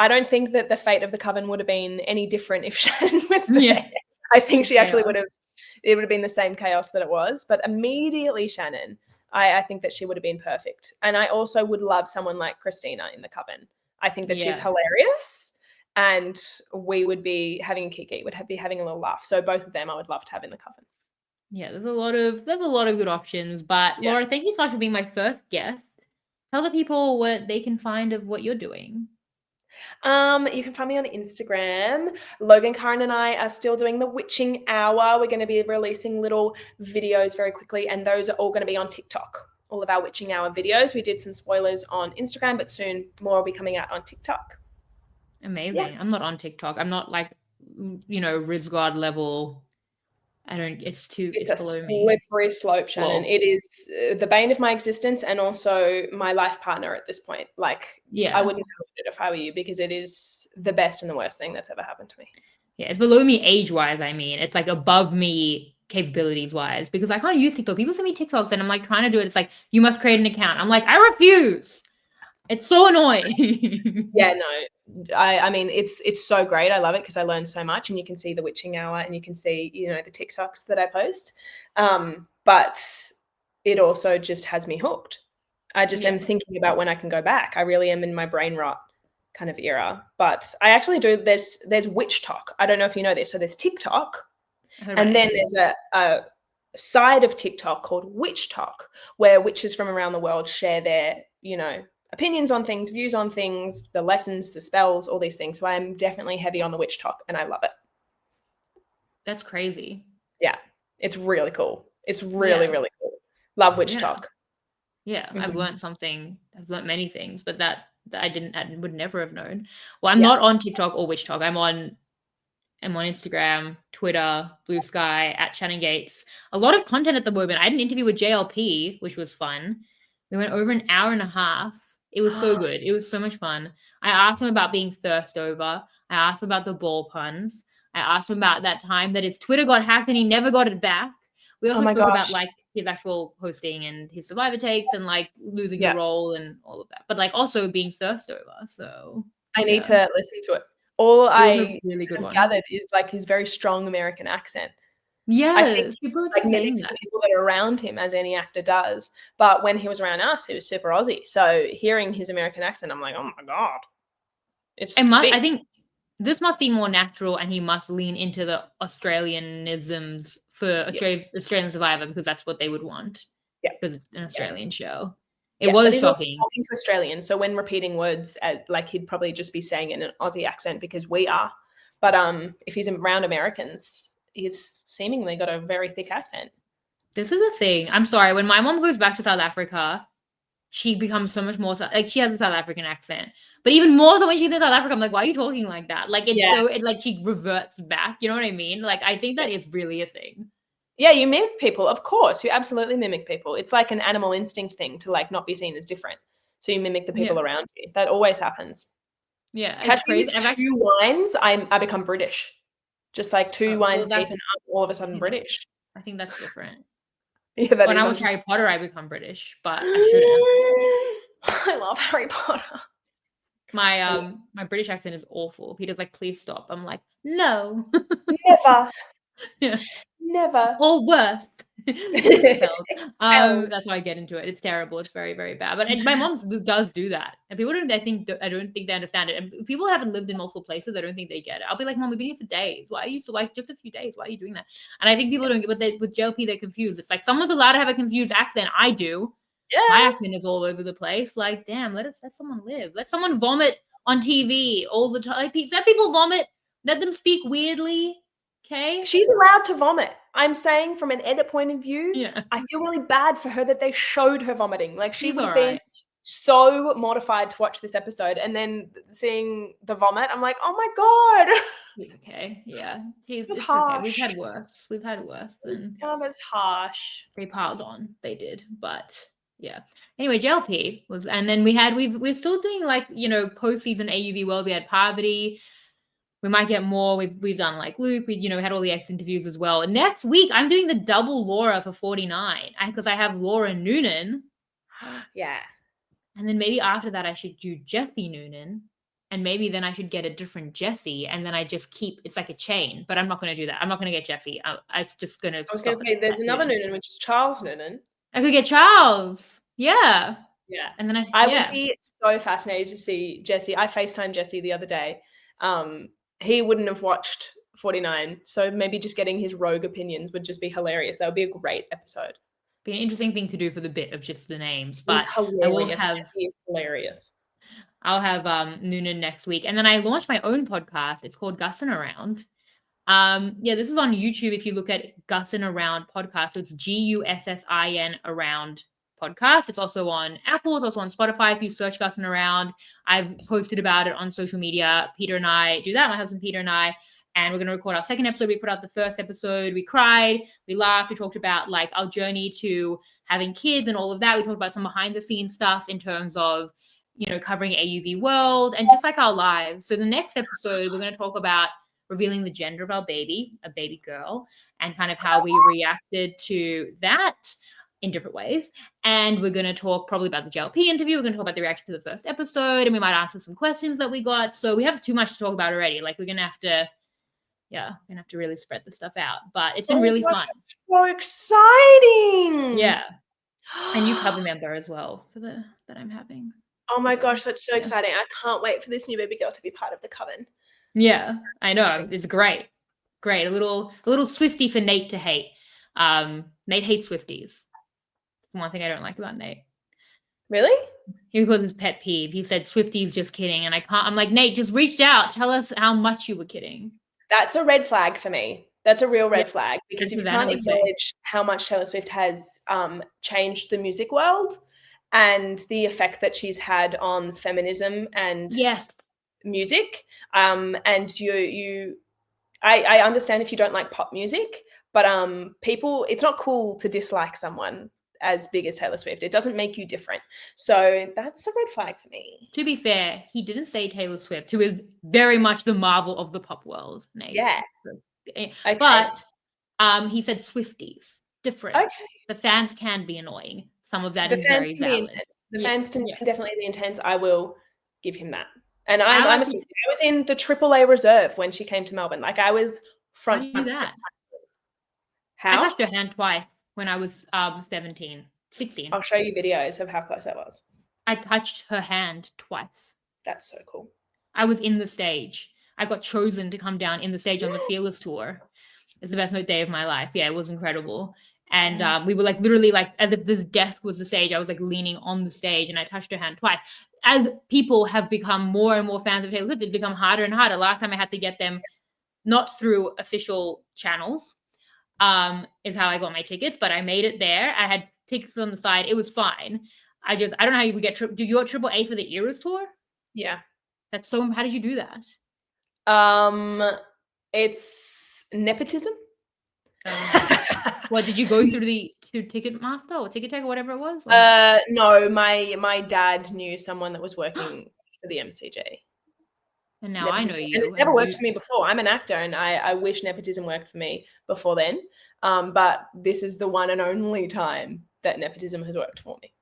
I don't think that the fate of the Coven would have been any different if Shannon was there. Yeah. I think she actually it would have been the same chaos that it was. But immediately Shannon, I think that she would have been perfect. And I also would love someone like Christina in the Coven. I think that she's hilarious. And we would be having a kiki, would be having a little laugh. So both of them I would love to have in the Coven. Yeah, there's a lot of good options. But Laura, thank you so much for being my first guest. Tell the people what they can find of what you're doing. You can find me on Instagram. Logan, Karen, and I are still doing the Witching Hour. We're going to be releasing little videos very quickly, and those are all going to be on TikTok. All of our Witching Hour videos. We did some spoilers on Instagram, but soon more will be coming out on TikTok. Amazing. I'm not on TikTok. I'm not like, Rizgard level. I don't. It's It's below a me. slippery slope, Shannon. Well, It is the bane of my existence and also my life partner at this point. Like, yeah. I wouldn't do it if I were you, because it is the best and the worst thing that's ever happened to me. Yeah, it's below me age-wise, I mean. It's like above me capabilities-wise because I can't use TikTok. People send me TikToks and I'm like trying to do it. It's like, you must create an account. I'm like, I refuse. It's so annoying. Yeah, no. I mean, it's so great. I love it because I learn so much, and you can see the Witching Hour and you can see, the TikToks that I post. But it also just has me hooked. I just am thinking about when I can go back. I really am in my brain rot kind of era. But I actually do, there's Witch Talk. I don't know if you know this. So there's TikTok, and then there's a side of TikTok called Witch Talk, where witches from around the world share their, opinions on things, views on things, the lessons, the spells, all these things. So I'm definitely heavy on the Witch Talk, and I love it. That's crazy. Yeah, it's really cool. It's really, really cool. Love Witch Talk. Yeah, I've learned something. I've learned many things, but that I would never have known. Well, I'm not on TikTok or Witch Talk. I'm on Instagram, Twitter, Blue Sky, at Shannon Gates. A lot of content at the moment. I had an interview with JLP, which was fun. We went over an hour and a half. It was so good. It was so much fun. I asked him about being thirst over. I asked him about the ball puns. I asked him about that time that his Twitter got hacked and he never got it back. We also spoke about like his actual hosting and his Survivor takes and like losing the role and all of that. But like also being thirst over. So I need to listen to it. All I really have gathered is like his very strong American accent. Yes, I think people like mimics the people that are around him, as any actor does. But when he was around us, he was super Aussie. So hearing his American accent, I'm like, oh my God. I think this must be more natural, and he must lean into the Australianisms for Australian Survivor because that's what they would want. Yeah, because it's an Australian show. It was he's shocking. Also talking to Australians, so when repeating words, like he'd probably just be saying it in an Aussie accent because we are. But if he's around Americans, he's seemingly got a very thick accent. This is a thing. I'm sorry. When my mom goes back to South Africa, she becomes so much more like she has a South African accent, but even more so when she's in South Africa, I'm like, why are you talking like that? Like it's like she reverts back. You know what I mean? Like I think that is really a thing. Yeah, you mimic people, of course. You absolutely mimic people. It's like an animal instinct thing to like not be seen as different. So you mimic the people around you. That always happens. Yeah, catch me with 2 wines, I become British. Just like 2 wines deep and I'm all of a sudden British. I think that's different. Yeah, that when I watch Harry Potter, I become British, but I shouldn't. I love Harry Potter. My my British accent is awful. Peter's like, please stop. I'm like, no. Never. Yeah. Never. Or worse. That's why I get into it. It's terrible. It's very, very bad. But my mom does do that. And people don't think they understand it. And if people haven't lived in multiple places, I don't think they get it. I'll be like, Mom, we've been here for days. Why are you so like just a few days? Why are you doing that? And I think people don't get, but with JLP, they're confused. It's like someone's allowed to have a confused accent. I do. Yeah. My accent is all over the place. Like, damn, let someone live. Let someone vomit on TV all the time. Like, let people vomit. Let them speak weirdly. Okay. She's allowed to vomit. I'm saying from an edit point of view, I feel really bad for her that they showed her vomiting. Like she would have been so mortified to watch this episode, and then seeing the vomit, I'm like, oh my God. Okay. Yeah. It's harsh. Okay. We've had worse. That's harsh. They piled on. They did. But yeah. Anyway, JLP was, and then we're still doing like, postseason AUV World. We had Parvati. We might get more. We've done like Luke. We had all the X interviews as well. And next week I'm doing the double Laura for 49 because I have Laura Noonan. Yeah. And then maybe after that I should do Jessie Noonan, and maybe then I should get a different Jessie, and then I just keep. It's like a chain, but I'm not going to do that. I'm not going to get Jessie. It's just going to. I was going to say there's another Noonan, which is Charles Noonan. I could get Charles. Yeah. Yeah. And then I would be so fascinated to see Jessie. I FaceTimed Jessie the other day. He wouldn't have watched 49, so maybe just getting his rogue opinions would just be hilarious. That would be a great episode. Be an interesting thing to do for the bit of just the names, but I will have. He's hilarious. I'll have Noonan next week. And then I launched my own podcast. It's called Gussin' Around. Yeah, this is on YouTube. If you look at Gussin' Around podcast, so it's Gussin Around podcast. It's also on Apple. It's also on Spotify. If you search Gussin' Around, I've posted about it on social media. Peter and I do that. My husband Peter and I. And we're going to record our second episode. We put out the first episode. We cried. We laughed. We talked about like our journey to having kids and all of that. We talked about some behind the scenes stuff in terms of, you know, covering AUV world and just like our lives. So the next episode, we're going to talk about revealing the gender of our baby, a baby girl, and kind of how we reacted to that in different ways. And we're going to talk probably about the JLP interview. We're going to talk about the reaction to the first episode, and we might answer some questions that we got. So we have too much to talk about already. Like we're going to have to, yeah, we're going to have to really spread the stuff out. But it's been really fun. So exciting. Yeah. A new cover member as well for that I'm having. Oh my gosh, that's so exciting. I can't wait for this new baby girl to be part of the coven. Yeah, I know. It's great. Great. A little Swiftie for Nate to hate. Nate hates Swifties. One thing I don't like about Nate. Really? He was his pet peeve. He said Swifties just kidding. And I'm like, Nate, just reach out. Tell us how much you were kidding. That's a red flag for me. That's a real red flag, because if you can't acknowledge how much Taylor Swift has changed the music world and the effect that she's had on feminism and music, and I understand if you don't like pop music, but people, it's not cool to dislike someone as big as Taylor Swift. It doesn't make you different. So that's a red flag for me. To be fair, he didn't say Taylor Swift, who is very much the Marvel of the pop world. Nate. Yeah. Okay. Okay. But he said Swifties. Different. Okay. The fans can be annoying. Some of that The is fans very can valid. be intense. The fans can definitely be intense. I will give him that. And I'm a Swiftie. I was in the AAA reserve when she came to Melbourne. Like I was front. How did you do that? How? I touched her hand twice when I was 16. I'll show you videos of how close that was. I touched her hand twice. That's so cool. I was in the stage. I got chosen to come down in the stage on the Fearless tour. It's the best day of my life. Yeah, it was incredible. And we were like literally like as if this death was the stage. I was like leaning on the stage and I touched her hand twice. As people have become more and more fans of Taylor Swift, it's become harder and harder. Last time I had to get them not through official channels, is how I got my tickets, but I made it there. I had tickets on the side. It was fine. I don't know how you would get do you got AAA for the Eras tour? Yeah. That's so, how did you do that? It's nepotism. What, did you go through to Ticketmaster or Ticketek or whatever it was? No, my dad knew someone that was working for the MCG. And now I know you. And it's never worked for me before. I'm an actor and I wish nepotism worked for me before then. But this is the one and only time that nepotism has worked for me.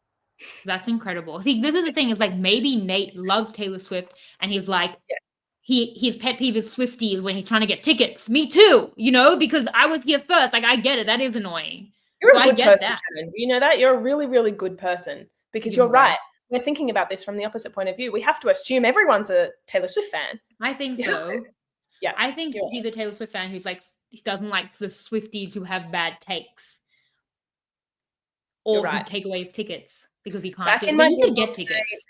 That's incredible. See, this is the thing, is like maybe Nate loves Taylor Swift and he's like, his pet peeve is Swifties when he's trying to get tickets. Me too, you know, because I was here first. Like, I get it. That is annoying. You're a good person, Shannon. Do you know that? You're a really, really good person, because you're right. We're thinking about this from the opposite point of view. We have to assume everyone's a Taylor Swift fan. I think so. Yeah. I think he's a Taylor Swift fan who's like, he doesn't like the Swifties who have bad takes. Or who take away tickets because he can't get tickets.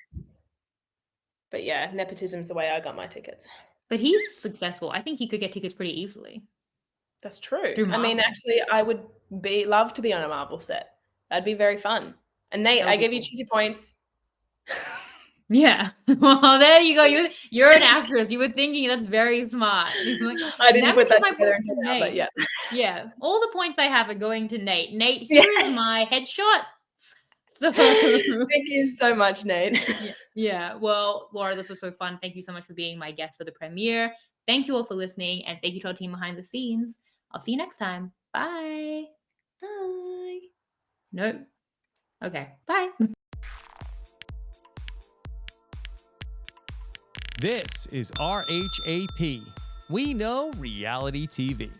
But yeah, nepotism's the way I got my tickets. But he's successful. I think he could get tickets pretty easily. That's true. I mean, actually, I would love to be on a Marvel set. That'd be very fun. And Nate, I gave you cheesy points. Yeah. Well, there you go. You're an actress. You were thinking that's very smart. Like, I didn't put that together until now, but yeah. Yeah. All the points I have are going to Nate. Nate, here is my headshot. So thank you so much, Nate. Yeah. Well, Laura, this was so fun. Thank you so much for being my guest for the premiere. Thank you all for listening, and thank you to our team behind the scenes. I'll see you next time. Bye. Bye. No. Okay. Bye. This is RHAP. We know reality TV.